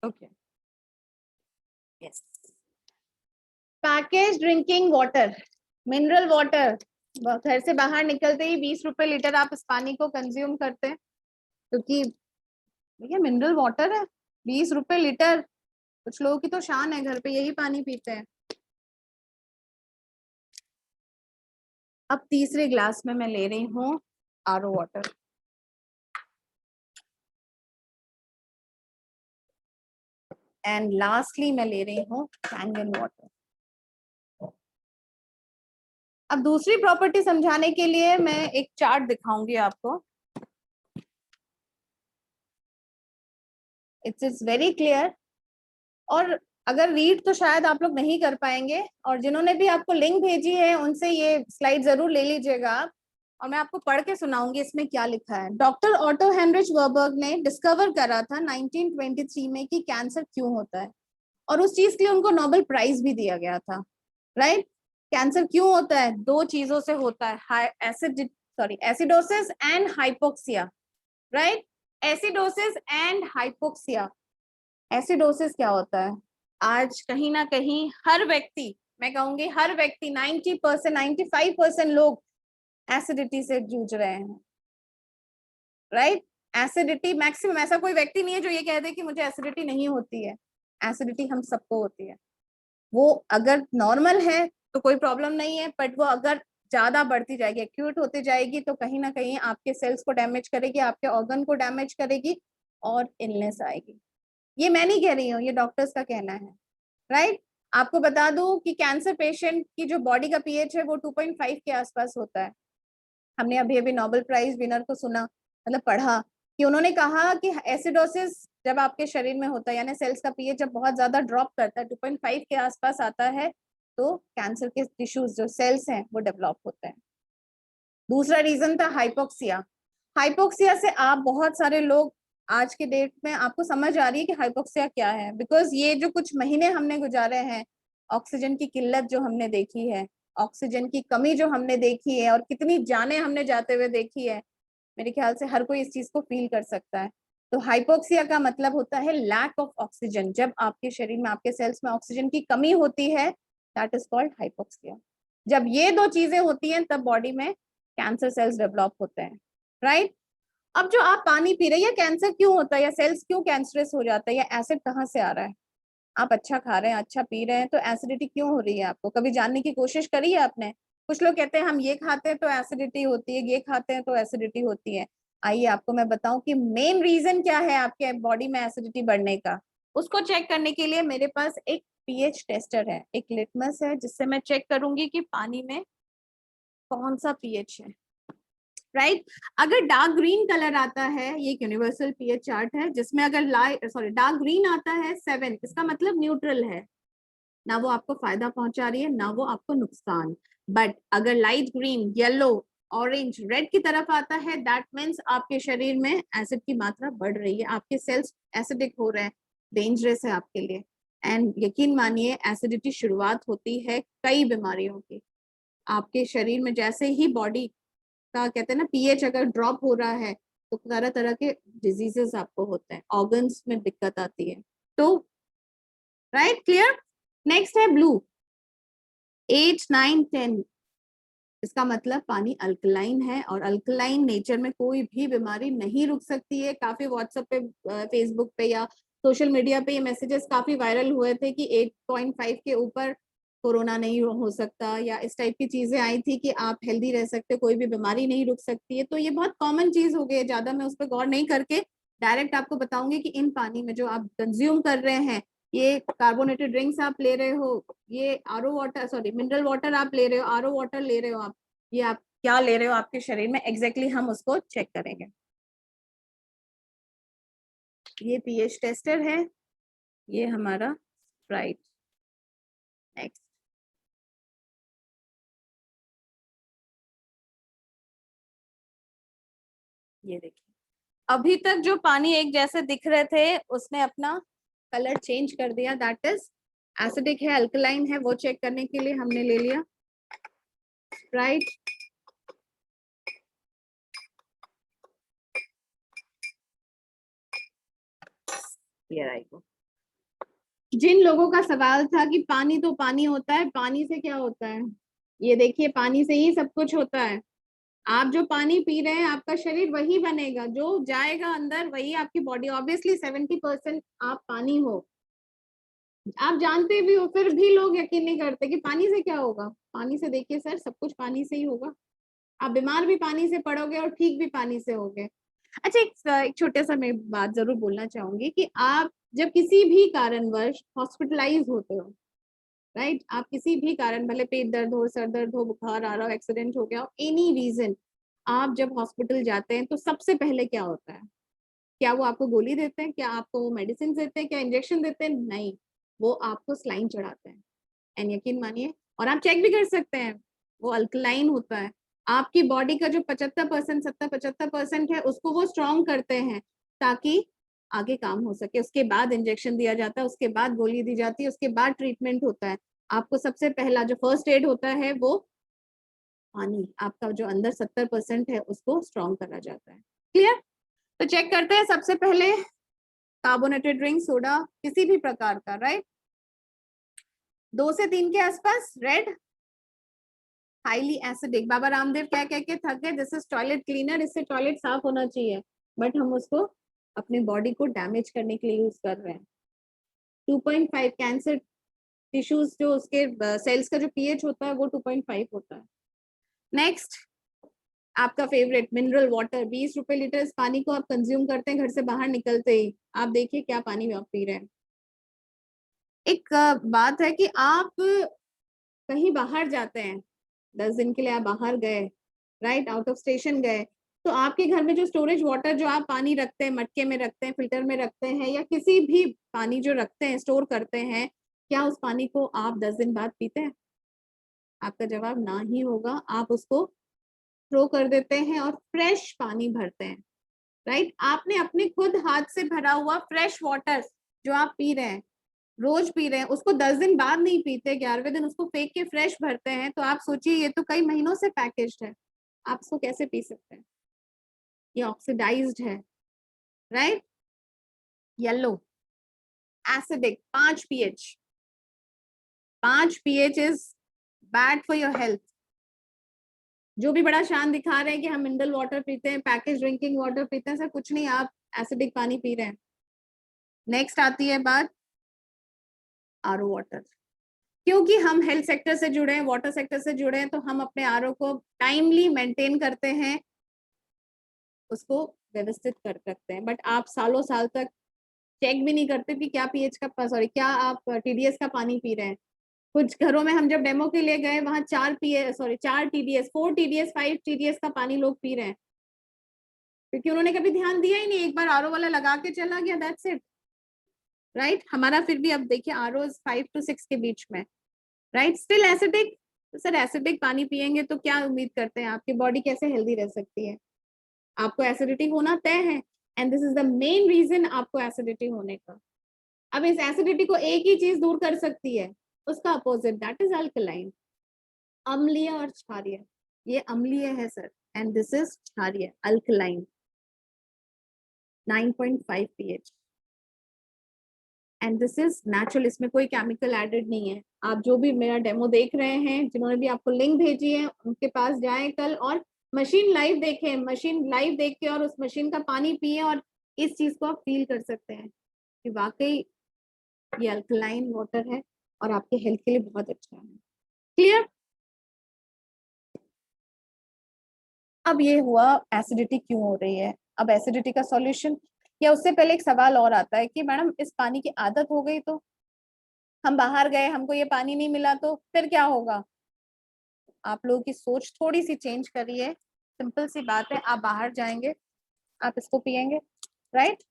Okay, yes, package drinking water, mineral water. घर से बाहर निकलते ही 20 रुपए लीटर आप इस पानी को कंज्यूम करते हैं, क्योंकि भैया मिनरल वाटर है, 20 रुपए लीटर। कुछ लोगों की तो शान है, घर पे यही पानी पीते हैं। अब तीसरे ग्लास में मैं ले रही हूँ आरओ वाटर। एंड लास्टली मैं ले रही हूँ कैंगन वाटर। अब दूसरी प्रॉपर्टी समझाने के लिए मैं एक चार्ट दिखाऊंगी आपको। इट्स इज वेरी क्लियर, और अगर रीड तो शायद आप लोग नहीं कर पाएंगे, और जिन्होंने भी आपको लिंक भेजी है उनसे ये स्लाइड जरूर ले लीजिएगा आप, और मैं आपको पढ़ के सुनाऊंगी इसमें क्या लिखा है। डॉक्टर ऑटो हेनरिच वर्बर्ग ने डिस्कवर करा था 1923 में कि कैंसर क्यों होता है, और उस चीज के लिए उनको नोबेल प्राइज भी दिया गया था, राइट? कैंसर क्यों होता है? 2 चीजों से होता है, acidosis and hypoxia, right? Acidosis and hypoxia. Acidosis क्या होता है? आज कहीं ना कहीं हर व्यक्ति, मैं कहूंगी हर व्यक्ति, 90%, 95% लोग एसिडिटी से जूझ रहे हैं, राइट? एसिडिटी मैक्सिमम, ऐसा कोई व्यक्ति नहीं है जो ये कह दे कि मुझे एसिडिटी नहीं होती है। एसिडिटी हम सबको होती है। वो अगर नॉर्मल है तो कोई प्रॉब्लम नहीं है, बट वो अगर ज्यादा बढ़ती जाएगी, एक्यूट होती जाएगी, तो कहीं ना कहीं आपके सेल्स को डैमेज करेगी, आपके ऑर्गन को डैमेज करेगी और इलनेस आएगी। ये मैं नहीं कह रही हूँ, ये डॉक्टर्स का कहना है, राइट? आपको बता दूं कि कैंसर पेशेंट की जो बॉडी का पीएच है वो 2.5 के आसपास होता है। हमने अभी अभी नोबेल प्राइज विनर को सुना, मतलब पढ़ा, कि उन्होंने कहा कि एसिडोसिस जब आपके शरीर में होता है, यानी सेल्स का पीएच जब बहुत ज्यादा ड्रॉप करता है, 2.5 के आसपास आता है, तो कैंसर के टिश्यूज जो सेल्स हैं वो डेवलप होते हैं। दूसरा रीजन था हाइपोक्सिया। हाइपोक्सिया से आप बहुत सारे लोग, आज के डेट में आपको समझ आ रही है कि हाइपोक्सिया क्या है, बिकॉज ये जो कुछ महीने हमने गुजारे हैं, ऑक्सीजन की किल्लत जो हमने देखी है, ऑक्सीजन की कमी जो हमने देखी है, और कितनी जानें हमने जाते हुए देखी है, मेरे ख्याल से हर कोई इस चीज को फील कर सकता है। तो हाइपोक्सिया का मतलब होता है लैक ऑफ ऑक्सीजन। जब आपके शरीर में, आपके सेल्स में ऑक्सीजन की कमी होती है, दैट इज कॉल्ड हाइपोक्सिया। जब ये दो चीजें होती हैं तब बॉडी में कैंसर सेल्स डेवलप होते हैं, राइट। अब जो आप पानी पी रहे हैं, कैंसर क्यों होता है या सेल्स क्यों कैंसरस हो जाता है या एसिड कहाँ से आ रहा है? आप अच्छा खा रहे हैं, अच्छा पी रहे हैं, तो एसिडिटी क्यों हो रही है? आपको कभी जानने की कोशिश करी है आपने? कुछ लोग कहते हैं हम ये खाते हैं तो एसिडिटी होती है, ये खाते हैं तो एसिडिटी होती है। आइए आपको मैं बताऊं कि मेन रीजन क्या है आपके बॉडी में एसिडिटी बढ़ने का। उसको चेक करने के लिए मेरे पास एक पीएच टेस्टर है, एक लिटमस है, जिससे मैं चेक करूंगी कि पानी में कौन सा पीएच है, राइट। अगर डार्क ग्रीन कलर आता है, ये एक यूनिवर्सल पीएच चार्ट है, जिसमें अगर डार्क ग्रीन आता है 7, इसका मतलब न्यूट्रल है, ना वो आपको फायदा पहुंचा रही है ना वो आपको नुकसान। बट अगर light green, yellow, orange, red की तरफ आता है, दैट मीन्स आपके शरीर में एसिड की मात्रा बढ़ रही है, आपके सेल्स एसिडिक हो रहे हैं, डेंजरस है आपके लिए। एंड यकीन मानिए एसिडिटी शुरुआत होती है कई बीमारियों की। आपके शरीर में जैसे ही बॉडी का कहते हैं ना पीएच अगर ड्रॉप हो रहा है, तो तरह तरह के डिजीजेस आपको होते हैं, ऑर्गन्स में दिक्कत आती है। तो राइट, क्लियर। नेक्स्ट है ब्लू, 8, 9, 10। इसका मतलब पानी अल्कलाइन है, और अल्कलाइन नेचर में कोई भी बीमारी नहीं रुक सकती है। काफी व्हाट्सएप पे, फेसबुक पे या सोशल मीडिया पे ये मैसेजेस काफी वायरल हुए थे कि 8.5 के ऊपर कोरोना नहीं हो सकता, या इस टाइप की चीजें आई थी कि आप हेल्दी रह सकते, कोई भी बीमारी नहीं रुक सकती है। तो ये बहुत कॉमन चीज हो गई है, ज्यादा मैं उस पर गौर नहीं करके डायरेक्ट आपको बताऊंगी कि इन पानी में जो आप कंज्यूम कर रहे हैं, ये कार्बोनेटेड ड्रिंक्स आप ले रहे हो, ये RO water, sorry mineral water आप ले रहे हो, आरओ वाटर ले रहे हो आप, ये आप क्या ले रहे हो आपके शरीर में एग्जैक्टली हम उसको चेक करेंगे। ये पीएच टेस्टर है, ये हमारा स्प्राइट। नेक्स्ट, ये देखिए, अभी तक जो पानी एक जैसे दिख रहे थे उसने अपना कलर चेंज कर दिया, दैट इज एसिडिक है, अल्कलाइन है। वो चेक करने के लिए हमने ले लिया स्प्राइट। ये आई को, जिन लोगों का सवाल था कि पानी तो पानी होता है, पानी से क्या होता है, ये देखिए पानी से ही सब कुछ होता है। आप जो पानी पी रहे हैं आपका शरीर वही बनेगा, जो जाएगा अंदर वही आपकी बॉडी। ऑब्वियसली 70% आप पानी हो, आप जानते भी हो, फिर भी लोग यकीन नहीं करते कि पानी से क्या होगा। पानी से देखिए सर, सब कुछ पानी से ही होगा। आप बीमार भी पानी से पड़ोगे और ठीक भी पानी से होगे। अच्छा, एक छोटा सा मैं बात जरूर बोलना चाहूंगी कि आप जब किसी भी कारणवश हॉस्पिटलाइज होते हो, राइट, आप किसी भी कारण, भले पेट दर्द हो, सर दर्द हो, बुखार आ रहा हो, एक्सीडेंट हो गया हो, एनी रीजन, आप जब हॉस्पिटल जाते हैं तो सबसे पहले क्या होता है? क्या वो आपको गोली देते हैं? क्या आपको वो मेडिसिन देते हैं? क्या इंजेक्शन देते हैं? नहीं, वो आपको स्लाइन चढ़ाते हैं। एंड यकीन मानिए, और आप चेक भी कर सकते हैं, वो अल्कलाइन होता है। आपकी बॉडी का जो 75%, 70-75% है, उसको वो स्ट्रॉन्ग करते हैं ताकि आगे काम हो सके। उसके बाद इंजेक्शन दिया जाता है, उसके बाद गोली दी जाती है, उसके बाद ट्रीटमेंट होता है। आपको सबसे पहला जो फर्स्ट एड होता है वो पानी, आपका जो अंदर 70% है उसको स्ट्रॉन्ग करा जाता है। क्लियर? तो चेक करते हैं सबसे पहले कार्बोनेटेड ड्रिंक, सोडा किसी भी प्रकार का, राइट, 2 से 3 के आसपास, red, highly acidic. Baba Ramdev क्या कह के थक गए, दिस इज टॉयलेट क्लीनर, इससे टॉयलेट साफ होना चाहिए, बट हम उसको अपनी बॉडी को डैमेज करने के लिए यूज कर रहे हैं। 2.5 कैंसर टिश्यूज जो उसके सेल्स का जो पीएच होता है वो 2.5 होता है। नेक्स्ट, आपका फेवरेट मिनरल वाटर, 20 रुपए लीटर इस पानी को आप कंज्यूम करते हैं घर से बाहर निकलते ही। आप देखिए क्या पानी आप पी रहे हैं। एक बात है कि आप कहीं बाहर जाते हैं, 10 दिन के लिए आप बाहर गए, राइट, आउट ऑफ स्टेशन गए, तो आपके घर में जो स्टोरेज वाटर जो आप पानी रखते हैं, मटके में रखते हैं, फिल्टर में रखते हैं, या किसी भी पानी जो रखते हैं, स्टोर करते हैं, क्या उस पानी को आप 10 दिन बाद पीते हैं? आपका जवाब ना ही होगा। आप उसको थ्रो कर देते हैं और फ्रेश पानी भरते हैं, राइट। आपने अपने खुद हाथ से भरा हुआ फ्रेश वाटर जो आप पी रहे हैं, रोज पी रहे हैं, उसको 10 दिन बाद नहीं पीते, 11वें दिन उसको फेंक के फ्रेश भरते हैं, तो आप सोचिए ये तो कई महीनों से पैकेज्ड है, आप उसको कैसे पी सकते हैं? ये ऑक्सीडाइज्ड है, right? Yellow, acidic, 5 pH, 5 pH is bad for your health. जो भी बड़ा शान दिखा रहे हैं कि हम मिनरल वाटर पीते हैं, पैकेज ड्रिंकिंग वाटर पीते हैं, सर कुछ नहीं, आप एसिडिक पानी पी रहे हैं। नेक्स्ट आती है बात आरओ वाटर। क्योंकि हम हेल्थ सेक्टर से जुड़े हैं, वाटर सेक्टर से जुड़े हैं, तो हम अपने आरओ को टाइमली मेंटेन करते हैं, उसको व्यवस्थित कर रखते हैं। बट आप सालों साल तक चेक भी नहीं करते कि क्या पीएच का, सॉरी, क्या आप टीडीएस का पानी पी रहे हैं। कुछ घरों में हम जब डेमो के लिए गए, वहां 4 टीडीएस, 4 टीडीएस, 5 टीडीएस का पानी लोग पी रहे हैं, क्योंकि उन्होंने कभी ध्यान दिया ही नहीं, एक बार आरओ वाला लगा के चला गया, दैट्स इट, राइट? हमारा फिर भी अब देखिए आरओ 5 to 6 के बीच में, राइट? Still acidic. तो सर एसिडिक पानी पिएंगे तो क्या उम्मीद करते हैं, आपकी बॉडी कैसे हेल्दी रह सकती है? आपको एसिडिटी होना तय है, and this is the main reason आपको एसिडिटी होने का। अब इस एसिडिटी को एक ही चीज दूर कर सकती है, उसका अपोजिट, दैट इज अल्कलाइन, अम्लीय और क्षारीय। ये अम्लीय है सर, एंड दिस इज क्षारीय, alkaline, 9.5 pH, and this is natural, इसमें कोई केमिकल एडेड नहीं है। आप जो भी मेरा डेमो देख रहे हैं, जिन्होंने भी आपको लिंक भेजी है, उनके पास जाएं कल और मशीन लाइव देखें, मशीन लाइव देख के और उस मशीन का पानी पिए, और इस चीज को आप फील कर सकते हैं कि वाकई ये अल्कलाइन वाटर है और आपके हेल्थ के लिए बहुत अच्छा है। क्लियर? अब ये हुआ एसिडिटी क्यों हो रही है। अब एसिडिटी का सॉल्यूशन, या उससे पहले एक सवाल और आता है कि मैडम इस पानी की आदत हो गई तो, हम बाहर गए, हमको ये पानी नहीं मिला तो फिर क्या होगा? आप लोगों की सोच थोड़ी सी चेंज करिए, सिंपल सी बात है, आप बाहर जाएंगे, आप इसको पिएंगे, राइट?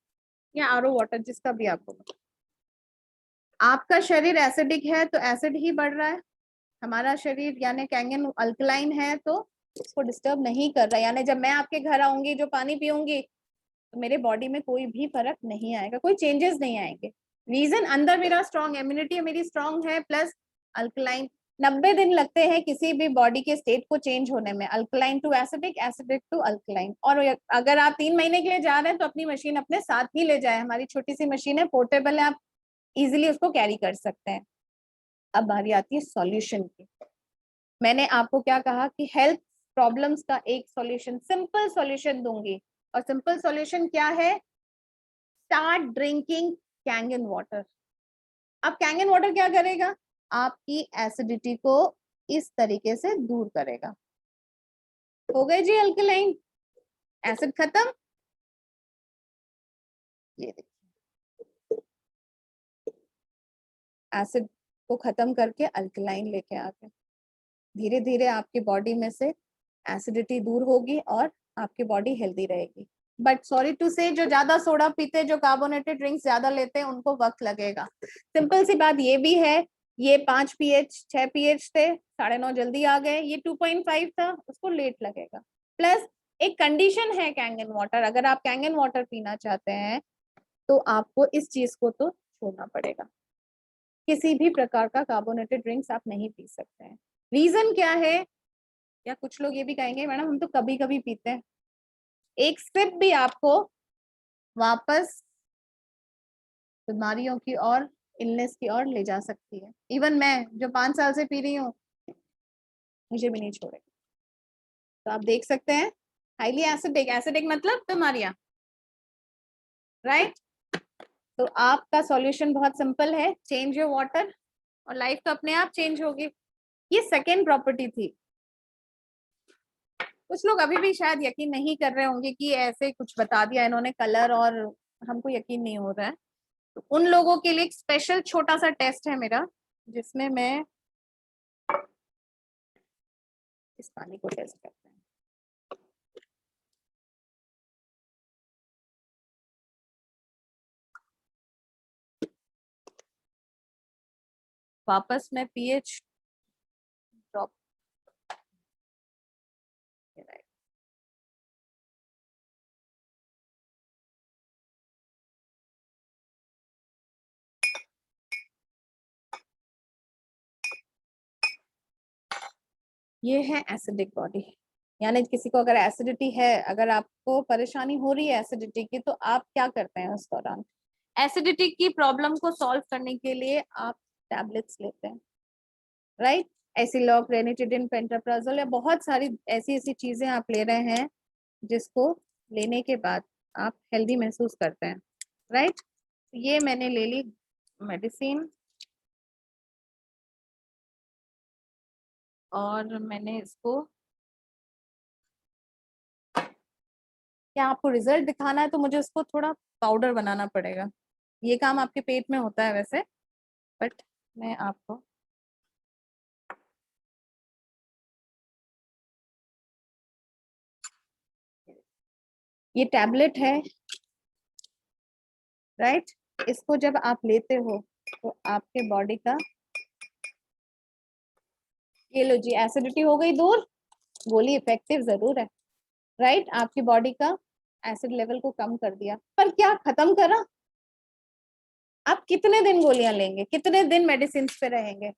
या आरओ वाटर, जिसका भी आपको, आपका शरीर एसिडिक है तो एसिड ही बढ़ रहा है, हमारा शरीर यानी कैंगन अल्कलाइन है तो उसको डिस्टर्ब नहीं कर रहा है। यानी जब मैं आपके घर आऊंगी, जो पानी पीऊंगी, तो मेरे बॉडी में कोई भी फर्क नहीं आएगा, कोई चेंजेस नहीं आएंगे। रीजन, अंदर मेरा स्ट्रॉन्ग, इम्यूनिटी मेरी स्ट्रॉन्ग है, प्लस अल्कलाइन। 90 दिन लगते हैं किसी भी बॉडी के स्टेट को चेंज होने में, alkaline to acidic, acidic to alkaline. और अगर आप 3 महीने के लिए जा रहे हैं तो अपनी मशीन अपने साथ ही ले जाए, हमारी छोटी सी मशीन है, पोर्टेबल है, आप इजिली उसको कैरी कर सकते हैं। अब बारी आती है सॉल्यूशन की। मैंने आपको क्या कहा कि हेल्थ प्रॉब्लम्स का एक सॉल्यूशन, सिंपल सॉल्यूशन दूंगी, और सिंपल सॉल्यूशन क्या है? Start drinking Kangen water. अब कैंगन वाटर क्या करेगा? आपकी एसिडिटी को इस तरीके से दूर करेगा। हो गए जी अल्कलाइन, एसिड खत्म। ये देखिए, एसिड को खत्म करके अल्कलाइन लेके आ गए। धीरे धीरे आपकी बॉडी में से एसिडिटी दूर होगी और आपकी बॉडी हेल्दी रहेगी। बट सॉरी टू से, जो ज्यादा सोडा पीते, जो कार्बोनेटेड ड्रिंक्स ज्यादा लेते हैं, उनको वक्त लगेगा। सिंपल सी बात ये भी है, ये 5 pH 6 pH थे, 9.5 जल्दी आ गए, ये 2.5 था, उसको लेट लगेगा। प्लस एक कंडीशन है कैंगन वाटर, अगर आप कैंगन वाटर पीना चाहते हैं तो आपको इस चीज को तो छोड़ना पड़ेगा, किसी भी प्रकार का कार्बोनेटेड ड्रिंक्स आप नहीं पी सकते हैं। रीजन क्या है? या कुछ लोग ये भी कहेंगे मैडम हम तो कभी कभी पीते हैं, एक सिप भी आपको वापस बीमारियों की और इलनेस की ओर ले जा सकती है। इवन मैं जो 5 साल से पी रही हूँ, मुझे भी नहीं छोड़ेगा। तो आप देख सकते हैं, हाईली एसिडिक, एसिडिक मतलब बीमारियां, राइट? तो आपका सॉल्यूशन बहुत सिंपल है, चेंज योर वाटर, और लाइफ तो अपने आप चेंज होगी। ये सेकेंड प्रॉपर्टी थी। कुछ लोग अभी भी शायद यकीन नहीं कर रहे होंगे कि ऐसे कुछ बता दिया इन्होंने कलर और हमको यकीन नहीं हो रहा है। तो उन लोगों के लिए एक स्पेशल छोटा सा टेस्ट है मेरा, जिसमें मैं इस पानी को टेस्ट करते हैं। वापस मैं पीएच ड्रॉप, ये है एसिडिक बॉडी, यानी किसी को अगर एसिडिटी है, अगर आपको परेशानी हो रही है एसिडिटी की, तो आप क्या करते हैं उस दौरान? एसिडिटी की प्रॉब्लम को सॉल्व करने के लिए आप टैबलेट्स लेते हैं, राइट? एसिलॉक, रेनिटिडिन, पेंटाप्राजोल, या बहुत सारी ऐसी ऐसी चीजें आप ले रहे हैं जिसको लेने के बाद आप हेल्दी महसूस करते हैं, राइट? ये मैंने ले ली मेडिसिन, और मैंने इसको, क्या आपको रिजल्ट दिखाना है तो मुझे उसको थोड़ा पाउडर बनाना पड़ेगा। ये काम आपके पेट में होता है वैसे, बट मैं आपको, ये टैबलेट है, राइट? इसको जब आप लेते हो तो आपके बॉडी का, ये लो जी, एसिडिटी हो गई दूर, गोली इफेक्टिव जरूर है, राइट? आपकी बॉडी का एसिड लेवल को कम कर दिया, पर क्या खत्म करा? आप कितने दिन गोलियां लेंगे, कितने दिन मेडिसिन पे रहेंगे?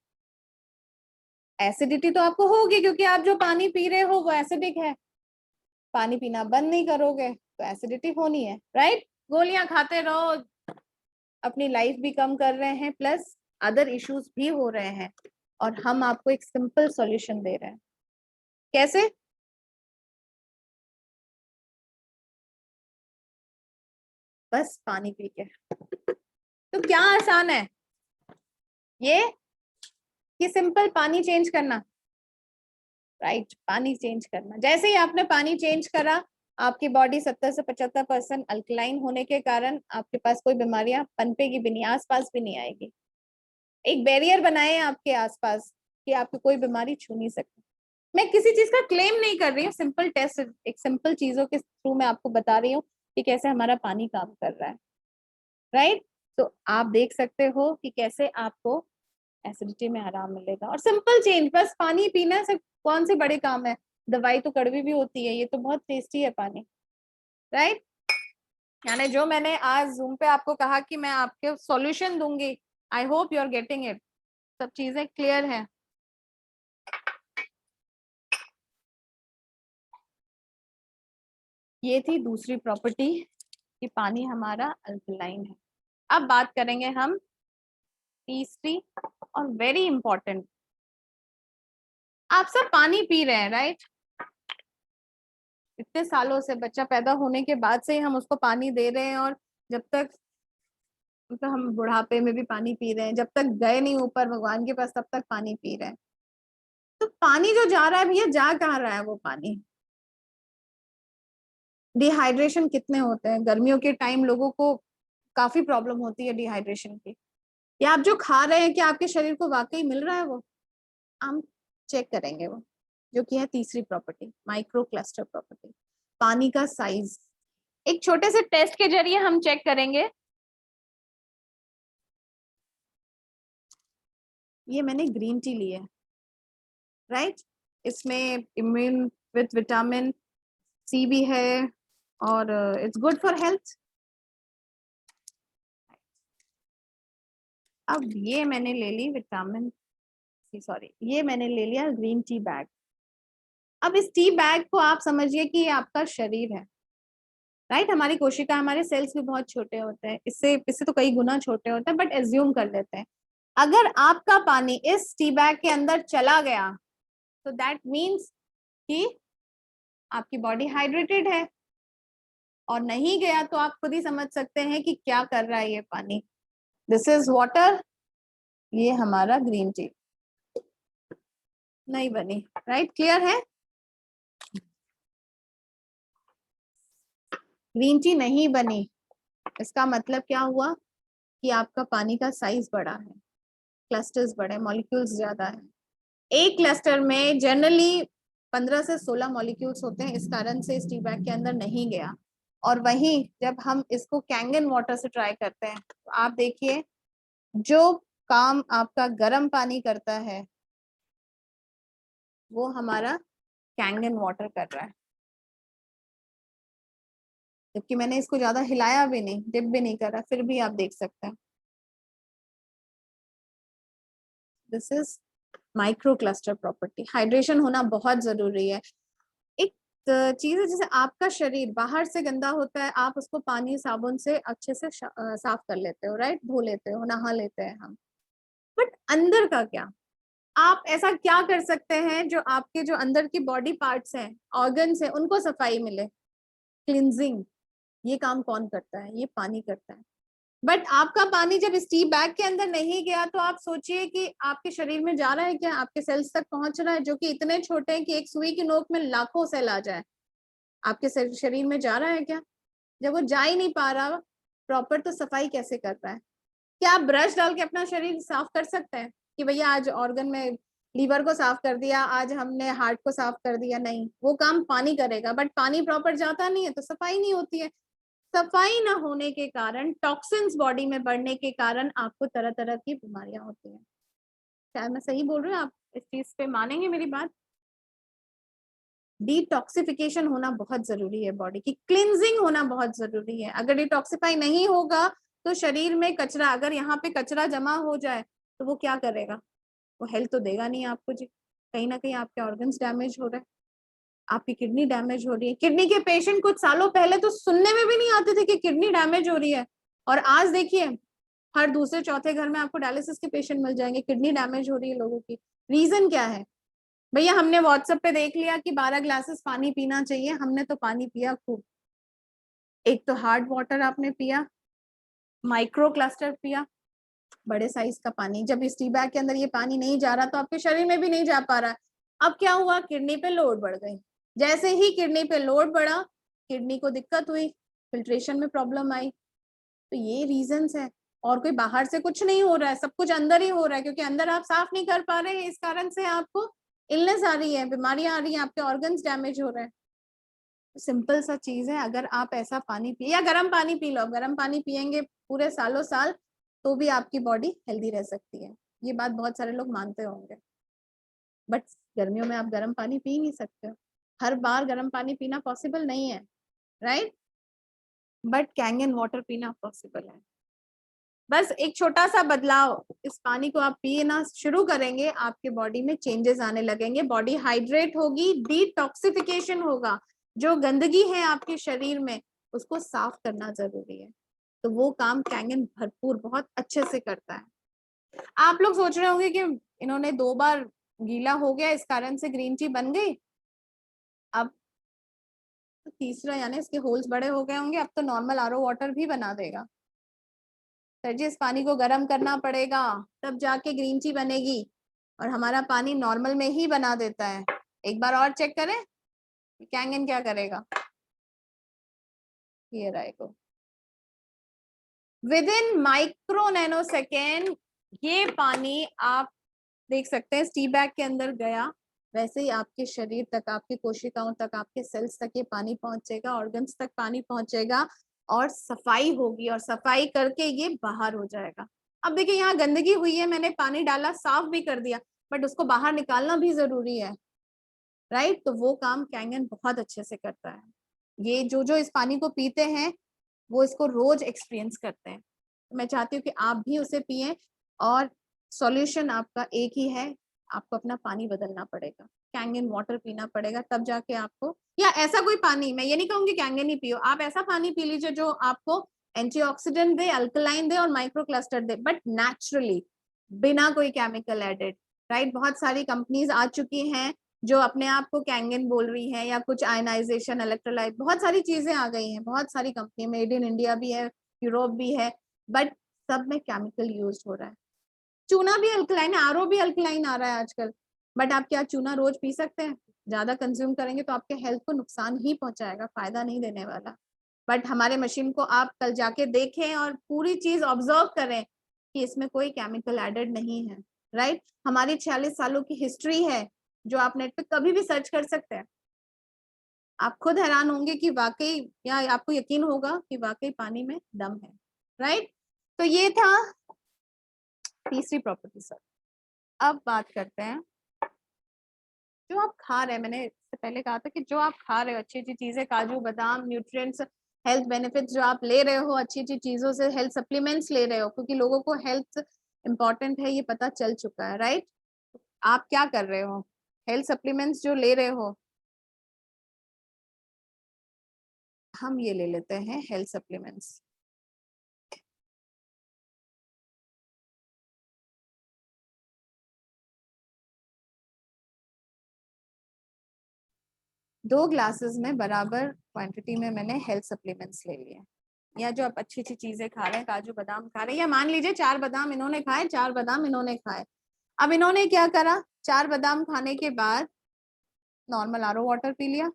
एसिडिटी तो आपको होगी, क्योंकि आप जो पानी पी रहे हो वो एसिडिक है। पानी पीना बंद नहीं करोगे तो एसिडिटी होनी है, राइट? गोलियां खाते रहो, अपनी लाइफ भी कम कर रहे हैं, प्लस अदर इश्यूज भी हो रहे हैं, और हम आपको एक सिंपल सॉल्यूशन दे रहे हैं। कैसे? बस पानी पी के। तो क्या आसान है ये, कि सिंपल पानी चेंज करना, राइट? पानी चेंज करना, जैसे ही आपने पानी चेंज करा, आपकी बॉडी 70 से 75% अल्कलाइन होने के कारण आपके पास कोई बीमारियां पनपेगी भी नहीं, आसपास भी नहीं आएगी। एक बैरियर बनाए आपके आसपास कि आपको कोई बीमारी छू नहीं सकती। मैं किसी चीज का क्लेम नहीं कर रही हूँ, सिंपल टेस्ट, एक सिंपल चीजों के थ्रू मैं आपको बता रही हूँ कि कैसे हमारा पानी काम कर रहा है, राइट? तो आप देख सकते हो कि कैसे आपको एसिडिटी में आराम मिलेगा, और सिंपल चेंज, बस पानी पीना से कौन से बड़े काम है? दवाई तो कड़वी भी होती है, ये तो बहुत टेस्टी है पानी, राइट? यानी जो मैंने आज जूम पे आपको कहा कि मैं आपके सॉल्यूशन दूंगी, I hope you are getting it. सब चीजें क्लियर है? ये थी दूसरी प्रॉपर्टी कि पानी हमारा अल्कलाइन है। अब बात करेंगे हम तीसरी और वेरी इंपॉर्टेंट। आप सब पानी पी रहे हैं, राइट? इतने सालों से, बच्चा पैदा होने के बाद से ही हम उसको पानी दे रहे हैं, और जब तक, मतलब हम बुढ़ापे में भी पानी पी रहे हैं, जब तक गए नहीं ऊपर भगवान के पास तब तक पानी पी रहे हैं। तो पानी जो जा रहा है भैया, जा कहाँ रहा है वो पानी? डिहाइड्रेशन कितने होते हैं गर्मियों के टाइम, लोगों को काफी प्रॉब्लम होती है डिहाइड्रेशन की। या आप जो खा रहे हैं, क्या आपके शरीर को वाकई मिल रहा है वो? हम चेक करेंगे वो, जो कि है तीसरी प्रॉपर्टी, माइक्रो क्लस्टर प्रॉपर्टी, पानी का साइज। एक छोटे से टेस्ट के जरिए हम चेक करेंगे। ये मैंने ग्रीन टी ली है, राइट? इसमें इम्यून विद विटामिन सी भी है, और इट्स गुड फॉर हेल्थ। अब ये मैंने ले ली विटामिन सी, सॉरी, ये मैंने ले लिया ग्रीन टी बैग। अब इस टी बैग को आप समझिए कि ये आपका शरीर है, राइट? हमारी कोशिका, हमारे सेल्स भी बहुत छोटे होते हैं, इससे इससे तो कई गुना छोटे होते हैं, बट एज्यूम कर लेते हैं। अगर आपका पानी इस टी बैग के अंदर चला गया तो दैट मीन्स कि आपकी बॉडी हाइड्रेटेड है, और नहीं गया तो आप खुद ही समझ सकते हैं कि क्या कर रहा है ये पानी। दिस इज वाटर, ये हमारा ग्रीन टी नहीं बनी, राइट? क्लियर है? ग्रीन टी नहीं बनी, इसका मतलब क्या हुआ कि आपका पानी का साइज बड़ा है, क्लस्टर्स बड़े, मॉलिक्यूल्स ज्यादा है। एक क्लस्टर में जनरली 15 से 16 मॉलिक्यूल्स होते हैं, इस कारण से इस टी बैग के अंदर नहीं गया। और वहीं जब हम इसको कैंगन वाटर से ट्राई करते हैं, तो आप देखिए, जो काम आपका गर्म पानी करता है वो हमारा कैंगन वाटर कर रहा है, जबकि मैंने इसको ज्यादा हिलाया भी नहीं, डिप भी नहीं करा, फिर भी आप देख सकते हैं। This is micro cluster property. Hydration होना बहुत जरूरी है। एक चीज है, जैसे आपका शरीर बाहर से गंदा होता है, आप उसको पानी साबुन से अच्छे से साफ कर लेते हो, राइट, धो लेते हो, नहा लेते हैं हम। बट अंदर का क्या, आप ऐसा क्या कर सकते हैं जो आपके जो अंदर की बॉडी पार्ट्स हैं, ऑर्गन्स हैं, उनको सफाई मिले, क्लिनजिंग। ये काम कौन करता है? ये पानी करता है। बट आपका पानी जब स्टीम बैग के अंदर नहीं गया, तो आप सोचिए कि आपके शरीर में जा रहा है क्या, आपके सेल्स तक पहुंच रहा है, जो कि इतने छोटे हैं कि एक सुई की नोक में लाखों सेल आ जाए, आपके शरीर में जा रहा है क्या? जब वो जा ही नहीं पा रहा प्रॉपर, तो सफाई कैसे कर रहा है? क्या आप ब्रश डाल के अपना शरीर साफ कर सकते हैं कि भैया आज ऑर्गन में लीवर को साफ कर दिया, आज हमने हार्ट को साफ कर दिया? नहीं, वो काम पानी करेगा, बट पानी प्रॉपर जाता नहीं है तो सफाई नहीं होती है। सफाई ना होने के कारण, टॉक्सिन्स बॉडी में बढ़ने के कारण आपको तरह तरह की बीमारियां होती हैं। शायद मैं सही बोल रही हूँ, आप इस चीज पे मानेंगे मेरी बात। डिटॉक्सिफिकेशन होना बहुत जरूरी है, बॉडी की क्लिनजिंग होना बहुत जरूरी है। अगर डिटॉक्सिफाई नहीं होगा तो शरीर में कचरा, अगर यहाँ पे कचरा जमा हो जाए तो वो क्या करेगा? वो हेल्थ तो देगा नहीं आपको जी। कहीं ना कहीं आपके ऑर्गन्स डैमेज हो रहे हैं, आपकी किडनी डैमेज हो रही है। किडनी के पेशेंट कुछ सालों पहले तो सुनने में भी नहीं आते थे कि किडनी डैमेज हो रही है, और आज देखिए हर दूसरे चौथे घर में आपको डायलिसिस के पेशेंट मिल जाएंगे, किडनी डैमेज हो रही है लोगों की। रीजन क्या है? भैया हमने व्हाट्सएप पे देख लिया कि 12 ग्लासेस पानी पीना चाहिए, हमने तो पानी पिया खूब। एक तो हार्ड वाटर आपने पिया, माइक्रो क्लस्टर पिया, बड़े साइज का पानी। जब इस टी बैग के अंदर ये पानी नहीं जा रहा तो आपके शरीर में भी नहीं जा पा रहा है। अब क्या हुआ? किडनी पे लोड बढ़ गई। जैसे ही किडनी पे लोड बढ़ा, किडनी को दिक्कत हुई, फिल्ट्रेशन में प्रॉब्लम आई। तो ये रीजंस है, और कोई बाहर से कुछ नहीं हो रहा है, सब कुछ अंदर ही हो रहा है, क्योंकि अंदर आप साफ नहीं कर पा रहे हैं। इस कारण से आपको इलनेस आ रही है, बीमारियां आ रही हैं, आपके ऑर्गन्स डैमेज हो रहे हैं। सिंपल सा चीज है, अगर आप ऐसा पानी पिए या गर्म पानी पी लो, गर्म पानी पियेंगे पूरे सालों साल तो भी आपकी बॉडी हेल्दी रह सकती है। ये बात बहुत सारे लोग मानते होंगे, बट गर्मियों में आप गर्म पानी पी नहीं सकते हो, हर बार गर्म पानी पीना पॉसिबल नहीं है, राइट? बट कैंगन वाटर पीना पॉसिबल है। बस एक छोटा सा बदलाव, इस पानी को आप पीना शुरू करेंगे, आपके बॉडी में चेंजेस आने लगेंगे, बॉडी हाइड्रेट होगी, डिटॉक्सिफिकेशन होगा। जो गंदगी है आपके शरीर में उसको साफ करना जरूरी है, तो वो काम कैंगन भरपूर बहुत अच्छे से करता है। आप लोग सोच रहे होंगे कि इन्होंने 2 बार गीला हो गया इस कारण से ग्रीन टी बन गई, अब तो तीसरा यानी इसके होल्स बड़े हो गए होंगे, अब तो नॉर्मल आरओ वाटर भी बना देगा। सर जी इस पानी को गर्म करना पड़ेगा तब जाके ग्रीन टी बनेगी, और हमारा पानी नॉर्मल में ही बना देता है। एक बार और चेक करें कैंगन क्या करेगा। ये रहेगा with in micro nano second, ये पानी आप देख सकते हैं टी बैग के अंदर गया, वैसे ही आपके शरीर तक, आपकी कोशिकाओं तक, आपके सेल्स तक ये पानी पहुंचेगा, ऑर्गन्स तक पानी पहुंचेगा, और सफाई होगी, और सफाई करके ये बाहर हो जाएगा। अब देखिए यहाँ गंदगी हुई है, मैंने पानी डाला, साफ भी कर दिया, बट उसको बाहर निकालना भी जरूरी है, राइट? तो वो काम कैंगन बहुत अच्छे से करता है। ये जो जो इस पानी को पीते हैं वो इसको रोज एक्सपीरियंस करते हैं। मैं चाहती हूँ कि आप भी उसे पिए, और सॉल्यूशन आपका एक ही है, आपको अपना पानी बदलना पड़ेगा, कैंगन वाटर पीना पड़ेगा, तब जाके आपको, या ऐसा कोई पानी, मैं ये नहीं कहूंगी कैंगन ही पियो, आप ऐसा पानी पी लीजिए जो आपको एंटीऑक्सीडेंट दे, अल्कलाइन दे और micro cluster they, but naturally, बिना कोई केमिकल एडेड, राइट? बहुत सारी कंपनीज आ चुकी हैं जो अपने आप को कैंगन बोल रही है, या कुछ आयनाइजेशन, इलेक्ट्रोलाइट, बहुत सारी चीजें आ गई हैं, बहुत सारी कंपनी, मेड इन इंडिया भी है, यूरोप भी है, बट सब में केमिकल यूज हो रहा है। चूना भी अल्कलाइन है, आरओ भी अल्कलाइन आ रहा है आजकल, बट आप क्या चूना रोज पी सकते हैं? ज्यादा कंज्यूम करेंगे तो आपके हेल्थ को नुकसान ही पहुंचाएगा, फायदा नहीं देने वाला। बट हमारे मशीन को आप कल जाके देखें और पूरी चीज ऑब्जर्व करें कि इसमें कोई केमिकल एडेड नहीं है, राइट? हमारी 46 सालों की हिस्ट्री है जो आप नेट पे कभी भी सर्च कर सकते हैं। आप खुद हैरान होंगे कि वाकई, या आपको यकीन होगा कि वाकई पानी में दम है, राइट? तो ये था तीसरी प्रॉपर्टी सर। अब बात करते हैं जो आप खा रहे हैं, मैंने इससे पहले कहा था कि जो आप खा रहे हो अच्छी अच्छी चीजें, काजू बादाम, न्यूट्रिएंट्स, हेल्थ बेनिफिट्स जो आप ले रहे हो अच्छी अच्छी चीजों से, हेल्थ सप्लीमेंट्स ले रहे हो, क्योंकि लोगों को हेल्थ इंपॉर्टेंट है ये पता चल चुका है, राइट? आप क्या कर रहे हो? हेल्थ सप्लीमेंट्स जो ले रहे हो, हम ये ले लेते हैं हेल्थ सप्लीमेंट्स। दो ग्लासेस में बराबर क्वांटिटी में मैंने हेल्थ सप्लीमेंट्स ले लिए, या जो आप अच्छी अच्छी चीजें खा रहे हैं, काजू बादाम खा रहे हैं, या मान लीजिए 4 बादाम इन्होंने खाए, 4 बादाम इन्होंने खाए। अब इन्होंने क्या करा, 4 बादाम खाने के बाद नॉर्मल आरओ वाटर पी लिया।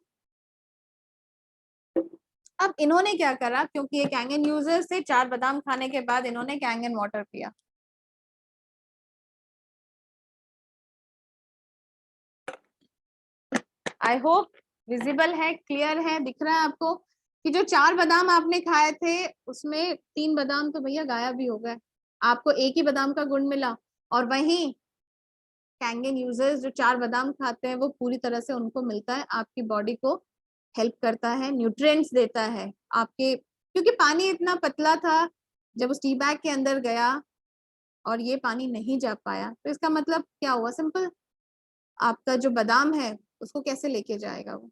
अब इन्होंने क्या करा, क्योंकि ये कैंगन यूजर्स थे, 4 बादाम खाने के बाद इन्होंने कैंगन वाटर पिया। आई होप विजिबल है, क्लियर है, दिख रहा है आपको कि जो 4 बादाम आपने खाए थे उसमें 3 बादाम तो भैया गायब ही हो गए, आपको एक ही बादाम का गुण मिला। और वहीं कैंगन यूजर्स जो 4 बादाम खाते हैं वो पूरी तरह से उनको मिलता है, आपकी बॉडी को हेल्प करता है, न्यूट्रिएंट्स देता है आपके, क्योंकि पानी इतना पतला था जब उस टी बैग के अंदर गया और ये पानी नहीं जा पाया, तो इसका मतलब क्या हुआ, सिंपल, आपका जो बादाम है उसको कैसे लेके जाएगा वो,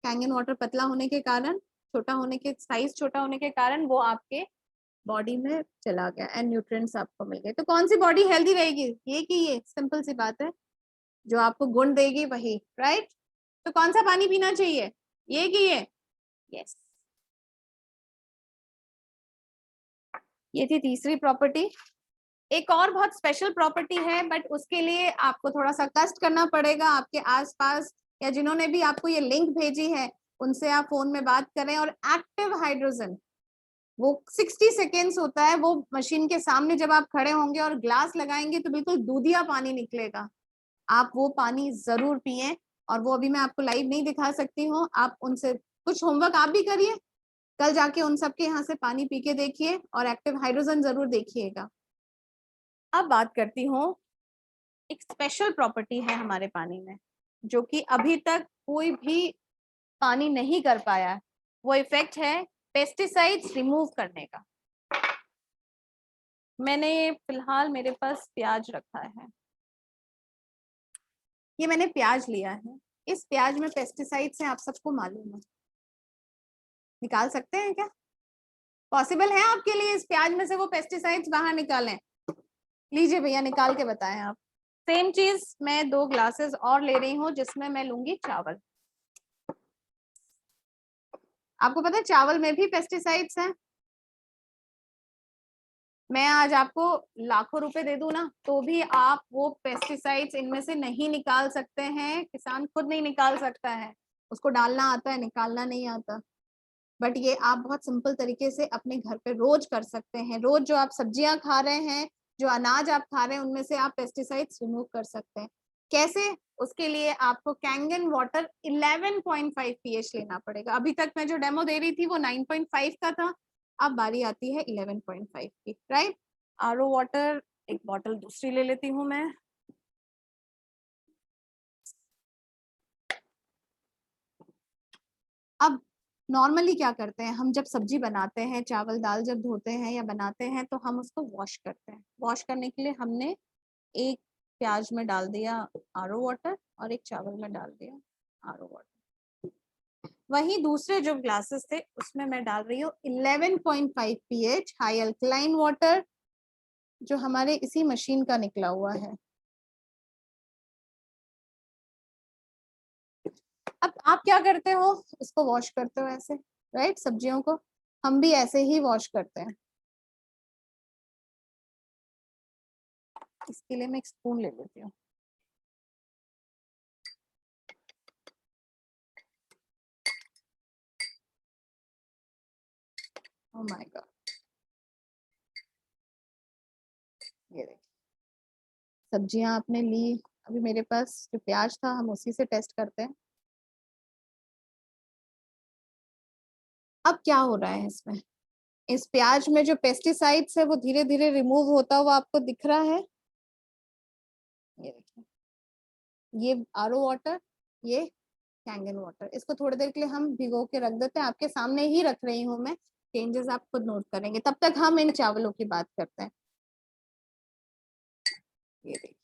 कैंगन वाटर पतला होने के कारण, छोटा होने के साइज छोटा होने के कारण वो आपके बॉडी में चला गया एंड न्यूट्रिएंट्स आपको मिल गए। तो कौन सी बॉडी हेल्दी रहेगी, ये कि ये, सिंपल सी बात है, जो आपको गुण देगी वही, राइट। तो कौन सा पानी पीना चाहिए, ये कि ये, यस। ये थी तीसरी प्रॉपर्टी। एक और बहुत स्पेशल प्रॉपर्टी है, बट उसके लिए आपको थोड़ा सा कष्ट करना पड़ेगा, आपके आसपास या जिन्होंने भी आपको ये लिंक भेजी है उनसे आप फोन में बात करें। और एक्टिव हाइड्रोजन वो 60 सेकेंड्स होता है, वो मशीन के सामने जब आप खड़े होंगे और ग्लास लगाएंगे तो बिल्कुल दूधिया पानी निकलेगा, आप वो पानी जरूर पिए। और वो अभी मैं आपको लाइव नहीं दिखा सकती हूँ, आप उनसे कुछ होमवर्क आप भी करिए, कल जाके उन सबके यहाँ से पानी पी के देखिए और एक्टिव हाइड्रोजन जरूर देखिएगा। अब बात करती हूँ, एक स्पेशल प्रॉपर्टी है हमारे पानी में जो कि अभी तक कोई भी पानी नहीं कर पाया है, वो इफेक्ट है पेस्टिसाइड्स रिमूव करने का। मैंने फिलहाल मेरे पास प्याज रखा है, ये मैंने प्याज लिया है, इस प्याज में पेस्टिसाइड्स हैं, आप सबको मालूम है, निकाल सकते हैं क्या, पॉसिबल है आपके लिए इस प्याज में से वो पेस्टिसाइड्स बाहर निकालें? लीजिए भैया निकाल के बताएं आप। सेम चीज मैं 2 ग्लासेस और ले रही हूँ जिसमें मैं लूंगी चावल। आपको पता है चावल में भी पेस्टिसाइड्स हैं, मैं आज आपको लाखों रुपए दे दूं ना तो भी आप वो पेस्टिसाइड्स इनमें से नहीं निकाल सकते हैं, किसान खुद नहीं निकाल सकता है, उसको डालना आता है, निकालना नहीं आता। बट ये आप बहुत सिंपल तरीके से अपने घर पे रोज कर सकते हैं, रोज जो आप सब्जियां खा रहे हैं, जो अनाज आप खा रहे हैं, उनमें से आप पेस्टिसाइड्स रिमूव कर सकते हैं। कैसे, उसके लिए आपको कैंगन वाटर 11.5 pH लेना पड़ेगा। अभी तक मैं जो डेमो दे रही थी वो 9.5 का था, अब बारी आती है 11.5 की, राइट। आरओ वाटर एक बॉटल दूसरी ले लेती हूँ मैं। अब नॉर्मली क्या करते हैं हम, जब सब्जी बनाते हैं, चावल दाल जब धोते हैं या बनाते हैं तो हम उसको वॉश करते हैं। वॉश करने के लिए हमने एक प्याज में डाल दिया आरओ वाटर और एक चावल में डाल दिया आरओ वाटर। वहीं दूसरे जो ग्लासेस थे उसमें मैं डाल रही हूँ 11.5 pH हाई अल्कलाइन वाटर, जो हमारे इसी मशीन का निकला हुआ है। अब आप क्या करते हो, इसको वॉश करते हो ऐसे, राइट, सब्जियों को हम भी ऐसे ही वॉश करते हैं। इसके लिए मैं एक स्पून ले लेती हूँ। ओह माय गॉड, ये देखिए सब्जियां आपने ली, अभी मेरे पास जो प्याज था हम उसी से टेस्ट करते हैं। अब क्या हो रहा है इसमें, इस प्याज में जो पेस्टिसाइड्स है वो धीरे धीरे रिमूव होता हुआ आपको दिख रहा है। ये देखिए, ये आरओ वाटर, ये कैंगन वाटर, इसको थोड़ी देर के लिए हम भिगो के रख देते हैं, आपके सामने ही रख रही हूँ मैं, चेंजेस आप खुद नोट करेंगे। तब तक हम इन चावलों की बात करते हैं। ये देखिए,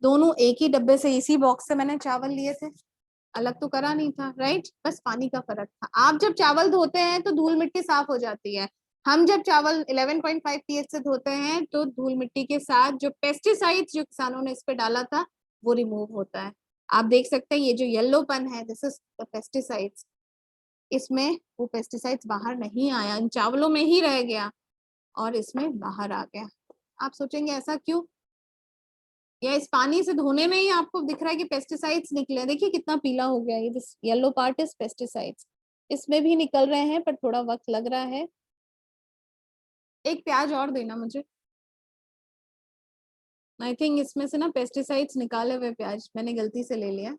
दोनों एक ही डब्बे से, इसी बॉक्स से मैंने चावल लिए थे, अलग तो करा नहीं था, राइट, बस पानी का फर्क था। आप जब चावल धोते हैं तो धूल मिट्टी साफ हो जाती है, हम जब चावल 11.5 pH से धोते हैं तो धूल मिट्टी के साथ जो पेस्टिसाइड्स जो किसानों ने इस पे डाला था वो रिमूव होता है। आप देख सकते हैं ये जो येलोपन है, दिस इज द पेस्टिसाइड्स, इसमें वो पेस्टिसाइड्स बाहर नहीं आया, इन चावलों में ही रह गया और इसमें बाहर आ गया। आप सोचेंगे ऐसा क्यों, या इस पानी से धोने में ही आपको दिख रहा है कि पेस्टिसाइड्स निकले, देखिए कितना पीला हो गया, ये this yellow part is pesticides, इसमें भी निकल रहे हैं पर थोड़ा वक्त लग रहा है। एक प्याज और देना मुझे, आई थिंक इसमें से ना पेस्टिसाइड्स निकाले हुए प्याज मैंने गलती से ले लिया,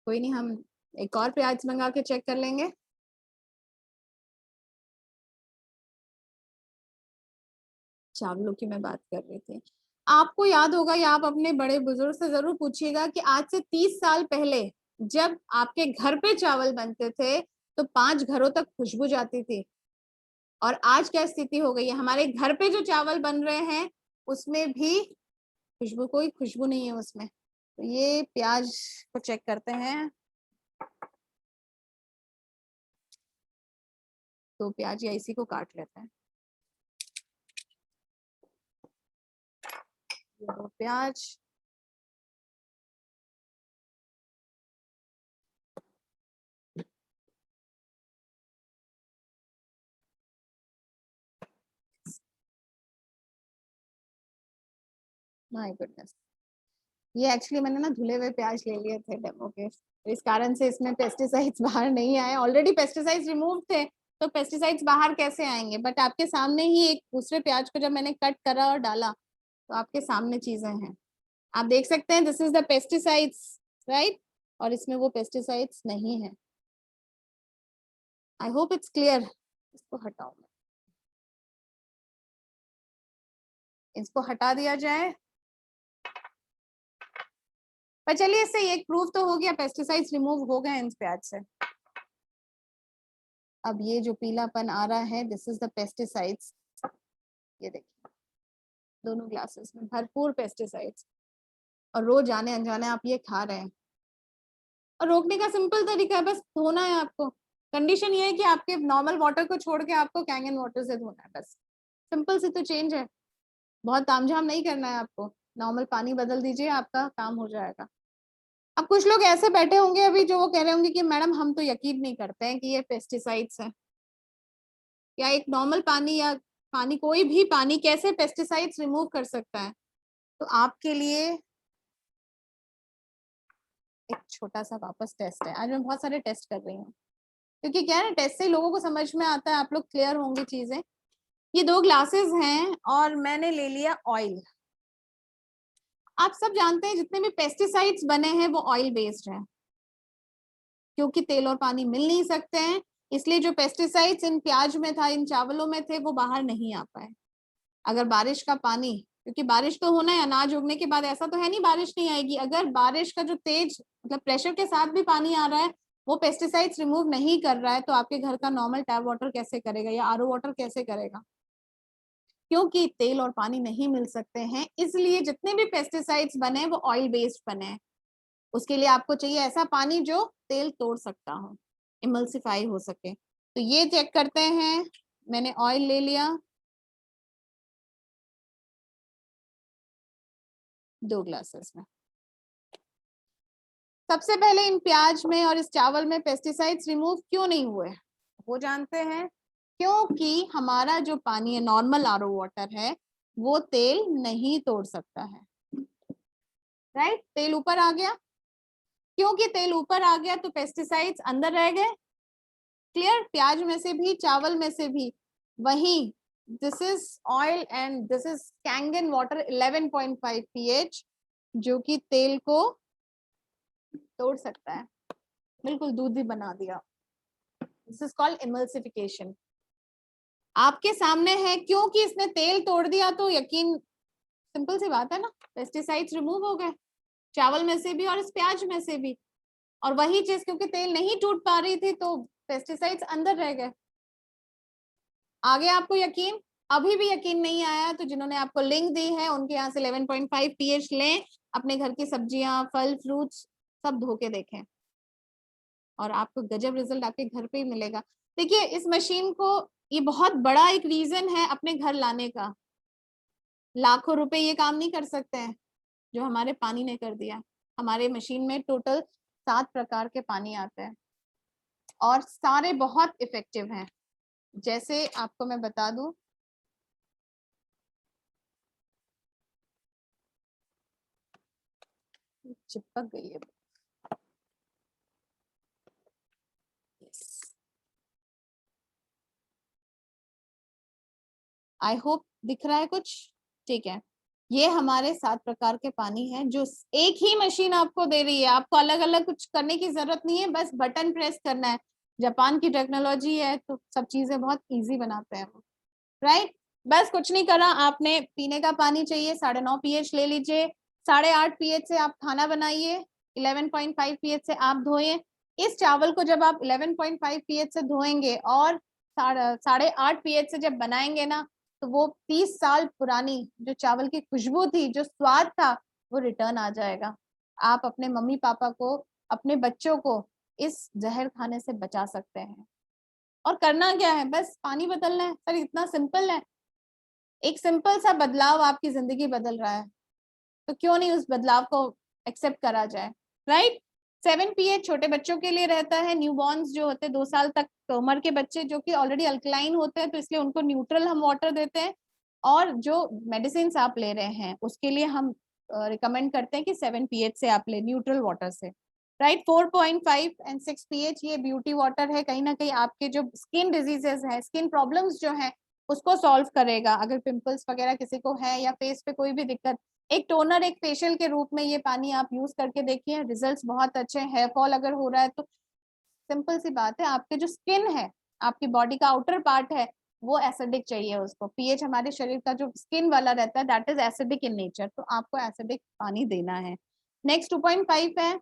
कोई नहीं, हम एक और प्याज मंगा के चेक कर लेंगे। चावलों की मैं बात कर रही थी, आपको याद होगा या आप अपने बड़े बुजुर्ग से जरूर पूछिएगा कि आज से 30 साल पहले जब आपके घर पे चावल बनते थे तो 5 घरों तक खुशबू जाती थी, और आज क्या स्थिति हो गई है, हमारे घर पे जो चावल बन रहे हैं उसमें भी खुशबू, कोई खुशबू नहीं है उसमें। तो ये प्याज को चेक करते हैं, तो प्याज या इसी को काट लेते हैं, प्याज, माय गुडनेस, ये एक्चुअली मैंने ना धुले हुए प्याज ले लिए थे डेमो के, तो इस कारण से इसमें पेस्टिसाइड्स बाहर नहीं आए, ऑलरेडी पेस्टिसाइड्स रिमूव थे तो पेस्टिसाइड्स बाहर कैसे आएंगे, बट आपके सामने ही एक दूसरे प्याज को जब मैंने कट करा और डाला तो आपके सामने चीजें हैं, आप देख सकते हैं this is the pesticides, right, और इसमें वो पेस्टिसाइड्स नहीं है। आई होप इट्स क्लियर, इसको हटाओ, इसको हटा दिया जाए, पर चलिए इससे एक प्रूफ तो हो गया पेस्टिसाइड्स रिमूव हो गए इन प्याज से। अब ये जो पीलापन आ रहा है दिस इज द पेस्टिसाइड्स, ये देखिए दोनों ग्लासेस में भरपूर पेस्टिसाइड्स, और रोज आने अनजाने आप ये खा रहे हैं, और रोकने का सिंपल तरीका है, बस धोना है आपको, कंडीशन ये है कि आपके नॉर्मल वाटर को छोड़ के आपको कैंगन वाटर से धोना है, बस सिंपल सी तो चेंज है, बहुत तामझाम नहीं करना है आपको, नॉर्मल पानी बदल दीजिए आपका काम हो जाएगा। अब कुछ लोग ऐसे बैठे होंगे अभी जो वो कह रहे होंगे कि मैडम हम तो यकीन नहीं करते हैं कि ये पेस्टिसाइड्स है, या एक नॉर्मल पानी या पानी कोई भी पानी कैसे पेस्टिसाइड्स रिमूव कर सकता है। तो आपके लिए एक छोटा सा वापस टेस्ट है, आज मैं बहुत सारे टेस्ट कर रही हूँ क्योंकि क्या है ना, टेस्ट से लोगों को समझ में आता है, आप लोग क्लियर होंगे चीजें। ये 2 ग्लासेस हैं और मैंने ले लिया ऑयल, आप सब जानते हैं जितने भी पेस्टिसाइड्स बने हैं वो ऑयल बेस्ड हैं, क्योंकि तेल और पानी मिल नहीं सकते हैं, इसलिए जो पेस्टिसाइड्स इन प्याज में था, इन चावलों में थे, वो बाहर नहीं आ पाए। अगर बारिश का पानी, क्योंकि बारिश तो होना है, अनाज उगने के बाद ऐसा तो है नहीं बारिश नहीं आएगी, अगर बारिश का जो तेज मतलब प्रेशर के साथ भी पानी आ रहा है वो पेस्टिसाइड्स रिमूव नहीं कर रहा है, तो आपके घर का नॉर्मल टैप वाटर कैसे करेगा या आरओ वाटर कैसे करेगा, क्योंकि तेल और पानी नहीं मिल सकते हैं, इसलिए जितने भी पेस्टिसाइड्स बने वो ऑयल बेस्ड बने हैं। उसके लिए आपको चाहिए ऐसा पानी जो तेल तोड़ सकता हो, इमल्सिफाई हो सके। तो ये चेक करते हैं, मैंने ऑयल ले लिया 2 ग्लासेस में। सबसे पहले इन प्याज में और इस चावल में पेस्टिसाइड्स रिमूव क्यों नहीं हुए वो जानते हैं, क्योंकि हमारा जो पानी है नॉर्मल आरओ वाटर है वो तेल नहीं तोड़ सकता है, राइट, तेल ऊपर आ गया, क्योंकि तेल ऊपर आ गया तो पेस्टिसाइड्स अंदर रह गए, क्लियर, प्याज में से भी चावल में से भी। वही this is oil and this is Kangen water 11.5 pH जो कि तेल को तोड़ सकता है, बिल्कुल दूध भी बना दिया, दिस इज कॉल्ड इमल्सिफिकेशन। आपके सामने है, क्योंकि इसने तेल तोड़ दिया तो यकीन, सिंपल सी बात है ना, पेस्टिसाइड्स रिमूव हो गए चावल में से भी और इस प्याज में से भी, और वही चीज क्योंकि तेल नहीं टूट पा रही थी तो पेस्टिसाइड्स अंदर रह गए। आगे आपको यकीन, अभी भी यकीन नहीं आया तो जिन्होंने आपको लिंक दी है उनके यहाँ से 11.5 pH लें, अपने घर की सब्जियां फल फ्रूट्स सब धो के देखें, और आपको गजब रिजल्ट आपके घर पे ही मिलेगा। देखिए इस मशीन को, ये बहुत बड़ा एक रीजन है अपने घर लाने का। लाखों रुपए ये काम नहीं कर सकते हैं जो हमारे पानी ने कर दिया। हमारे मशीन में टोटल 7 प्रकार के पानी आते हैं और सारे बहुत इफेक्टिव हैं। जैसे आपको मैं बता दूं, चिपक गई है। आई होप दिख रहा है कुछ, ठीक है। ये हमारे 7 प्रकार के पानी हैं जो एक ही मशीन आपको दे रही है। आपको अलग अलग कुछ करने की जरूरत नहीं है, बस बटन प्रेस करना है। जापान की टेक्नोलॉजी है तो सब चीजें बहुत इजी बनाते हैं वो, राइट। बस कुछ नहीं करा आपने, पीने का पानी चाहिए 9.5 pH ले लीजिए, 8.5 pH से आप खाना बनाइए, 11.5 pH से आप धोए। इस चावल को जब आप 11.5 pH से धोएंगे और 8.5 pH से जब बनाएंगे ना, तो वो 30 साल पुरानी जो चावल की खुशबू थी, जो स्वाद था, वो रिटर्न आ जाएगा। आप अपने मम्मी पापा को, अपने बच्चों को इस जहर खाने से बचा सकते हैं। और करना क्या है, बस पानी बदलना है सर, इतना सिंपल है। एक सिंपल सा बदलाव आपकी जिंदगी बदल रहा है, तो क्यों नहीं उस बदलाव को एक्सेप्ट करा जाए, राइट। 7 pH छोटे बच्चों के लिए रहता है। न्यूबॉर्न्स जो होते हैं 2 साल तक उम्र के बच्चे, जो कि ऑलरेडी अल्कलाइन होते हैं, तो इसलिए उनको न्यूट्रल हम वाटर देते हैं। और जो मेडिसिन आप ले रहे हैं उसके लिए हम रिकमेंड करते हैं कि 7 pH से आप ले, न्यूट्रल वाटर से, राइट। 4.5 एंड 6 pH ये ब्यूटी वाटर है। कहीं ना कहीं आपके जो स्किन डिजीजेस है, स्किन प्रॉब्लम्स जो है, उसको सॉल्व करेगा। अगर पिंपल्स वगैरह किसी को है या फेस पे कोई भी दिक्कत, एक टोनर, एक फेशियल के रूप में ये पानी आप यूज करके देखिए, रिजल्ट्स बहुत अच्छे हैं। हेयर फॉल अगर हो रहा है तो सिंपल सी बात है, आपके जो स्किन है, आपकी बॉडी का आउटर पार्ट है, वो एसिडिक चाहिए उसको। पीएच हमारे शरीर का जो स्किन वाला रहता है that is acidic in nature, तो आपको एसिडिक पानी देना है। नेक्स्ट 2.5 है,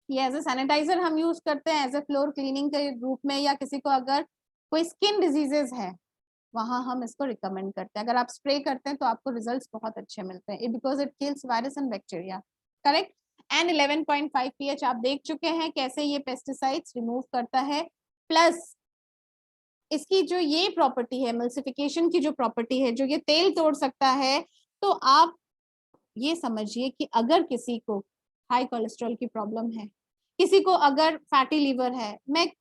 ये एज ए सैनिटाइजर हम यूज करते हैं, एज ए फ्लोर क्लीनिंग के रूप में, या किसी को अगर कोई स्किन डिजीजेस है वहां हम इसको रिकमेंड करते हैं। अगर आप स्प्रे करते हैं तो आपको रिजल्ट्स बहुत अच्छे मिलते हैं, because it kills virus and bacteria, correct. And 11.5 pH आप देख चुके हैं कैसे ये पेस्टिसाइड्स रिमूव करता है। प्लस इसकी जो ये प्रॉपर्टी है, एमल्सिफिकेशन की जो प्रॉपर्टी है, जो ये तेल तोड़ सकता है, तो आप ये समझिए कि अगर किसी को हाई कोलेस्ट्रॉल की प्रॉब्लम है, किसी को अगर फैटी लीवर है, मैं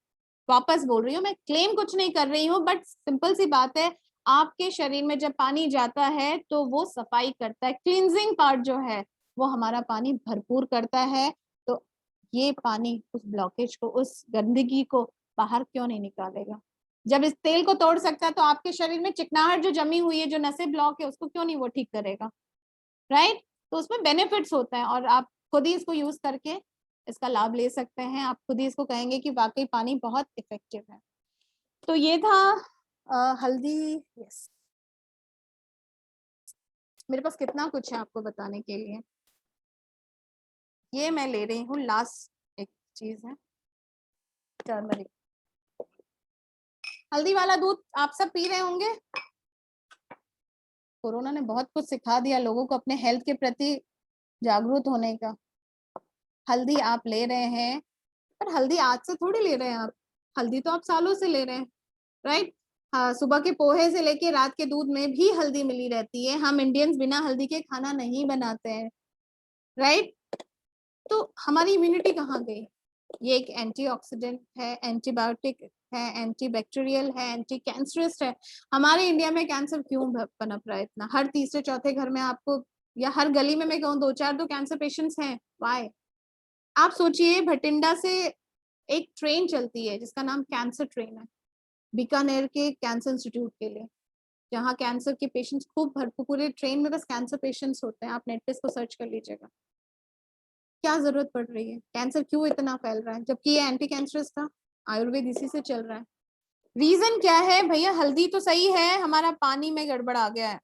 वापस बोल रही हूँ, मैं क्लेम कुछ नहीं कर रही हूँ, बट सिंपल सी बात है, आपके शरीर में जब पानी जाता है तो वो सफाई करता है, क्लींजिंग पार्ट जो है वो हमारा पानी भरपूर करता है। तो ये पानी उस ब्लॉकेज को, उस गंदगी को बाहर क्यों नहीं निकालेगा? जब इस तेल को तोड़ सकता है तो आपके शरीर में चिकनाहट जो जमी हुई है, जो नसें ब्लॉक है, उसको क्यों नहीं वो ठीक करेगा, राइट। तो उसमें बेनिफिट्स होता है और आप खुद ही इसको यूज करके इसका लाभ ले सकते हैं। आप खुद ही इसको कहेंगे कि वाकई पानी बहुत इफेक्टिव है। तो ये था हल्दी। यस, मेरे पास कितना कुछ है आपको बताने के लिए। ये मैं ले रही हूँ, लास्ट एक चीज है, टर्मरिक। हल्दी वाला दूध आप सब पी रहे होंगे। कोरोना ने बहुत कुछ सिखा दिया लोगों को अपने हेल्थ के प्रति जागरूक होने का। हल्दी आप ले रहे हैं, पर हल्दी आज से थोड़ी ले रहे हैं आप, हल्दी तो आप सालों से ले रहे हैं, राइट। हाँ, सुबह के पोहे से लेके रात के दूध में भी हल्दी मिली रहती है। हम इंडियंस बिना हल्दी के खाना नहीं बनाते हैं, राइट। तो हमारी इम्यूनिटी कहाँ गई? ये एक एंटीऑक्सीडेंट है, एंटीबायोटिक है, एंटीबैक्टीरियल है, एंटी कैंसरस है। हमारे इंडिया में कैंसर क्यों पनप रहा है इतना? हर तीसरे चौथे घर में आपको, या हर गली में मैं कहूँ 2-4 तो कैंसर पेशेंट्स हैं। वाई? आप सोचिए, भटिंडा से एक ट्रेन चलती है जिसका नाम कैंसर ट्रेन है, बीकानेर के कैंसर इंस्टीट्यूट के लिए, जहाँ कैंसर के पेशेंट्स खूब भरपूर, पूरे ट्रेन में बस कैंसर पेशेंट्स होते हैं। आप नेट पे इसको सर्च कर लीजिएगा। क्या जरूरत पड़ रही है? कैंसर क्यों इतना फैल रहा है जबकि ये एंटी कैंसरस था, आयुर्वेद इसी से चल रहा है। रीजन क्या है भैया? हल्दी तो सही है, हमारा पानी में गड़बड़ आ गया है।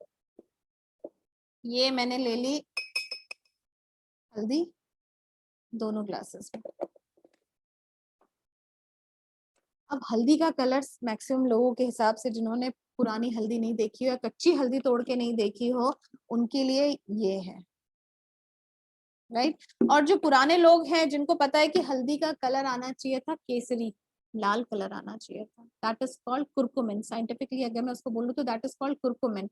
ये मैंने ले ली हल्दी, दोनों ग्लासेस में। अब हल्दी का कलर मैक्सिमम लोगों के हिसाब से, जिन्होंने पुरानी हल्दी नहीं देखी हो या कच्ची हल्दी तोड़ के नहीं देखी हो, उनके लिए ये है। राइट। और जो पुराने लोग हैं जिनको पता है कि हल्दी का कलर आना चाहिए था केसरी, लाल कलर आना चाहिए था, that is called curcumin. Scientifically अगर मैं उसको बोलूँ तो दैट इज कॉल्ड कुरकुमिन,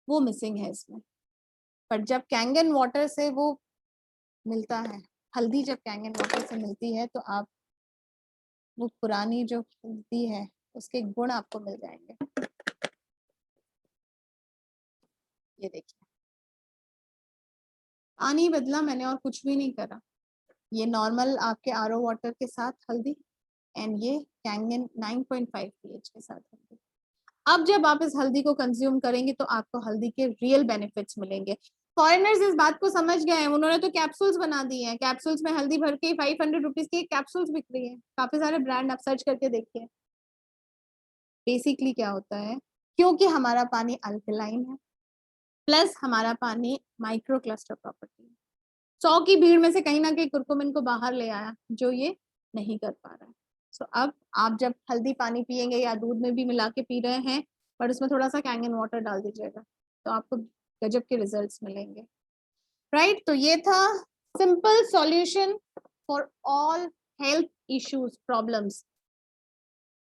वो मिसिंग है इसमें। पर जब कैंगन वाटर से वो मिलता है, हल्दी जब कैंगन वाटर से मिलती है, तो आप वो पुरानी जो हल्दी है उसके गुण आपको मिल जाएंगे। ये देखिए, पानी बदला मैंने और कुछ भी नहीं करा। ये नॉर्मल आपके आरओ वाटर के साथ हल्दी, एंड ये कैंगन 9.5 pH के साथ हल्दी। अब जब आप इस हल्दी को कंज्यूम करेंगे तो आपको हल्दी के रियल बेनिफिट्स मिलेंगे। फॉरेनर्स इस बात को समझ गए हैं, उन्होंने तो कैप्सूल्स बना दी हैं, कैप्सूल्स में हल्दी भर के 500 रुपीज की कैप्सूल्स बिक रही है, काफी सारे ब्रांड आप सर्च करके देखिए। बेसिकली क्या होता है, क्योंकि हमारा पानी अल्कलाइन है, प्लस हमारा पानी माइक्रो क्लस्टर प्रॉपर्टी है, 100 की भीड़ में से कहीं ना कहीं कुरकुमिन को बाहर ले आया, जो ये नहीं कर पा रहा है। सो अब आप जब हल्दी पानी पियेंगे या दूध में भी मिला के पी रहे हैं, पर उसमें थोड़ा सा कैंगन वाटर डाल दीजिएगा, तो आपको गजब के रिजल्ट्स मिलेंगे। राइट, तो ये था simple solution for all health issues problems.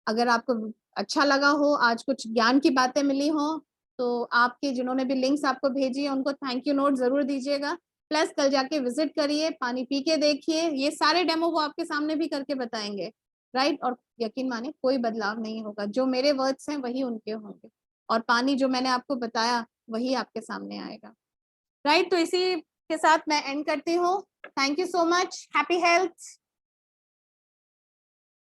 अगर आपको अच्छा लगा हो, आज कुछ ज्ञान की बातें मिली हो, तो आपके जिन्होंने भी लिंक्स आपको भेजी है उनको थैंक यू नोट जरूर दीजिएगा। प्लस कल जाके विजिट करिए, पानी पी के देखिए, ये सारे डेमो वो आपके सामने भी करके बताएंगे। राइट, और यकीन माने कोई बदलाव नहीं होगा, जो मेरे वर्ड्स हैं वही उनके होंगे, और पानी जो मैंने आपको बताया वही आपके सामने आएगा। राइट, तो इसी के साथ मैं एंड करती हूँ। Thank you so much, happy health.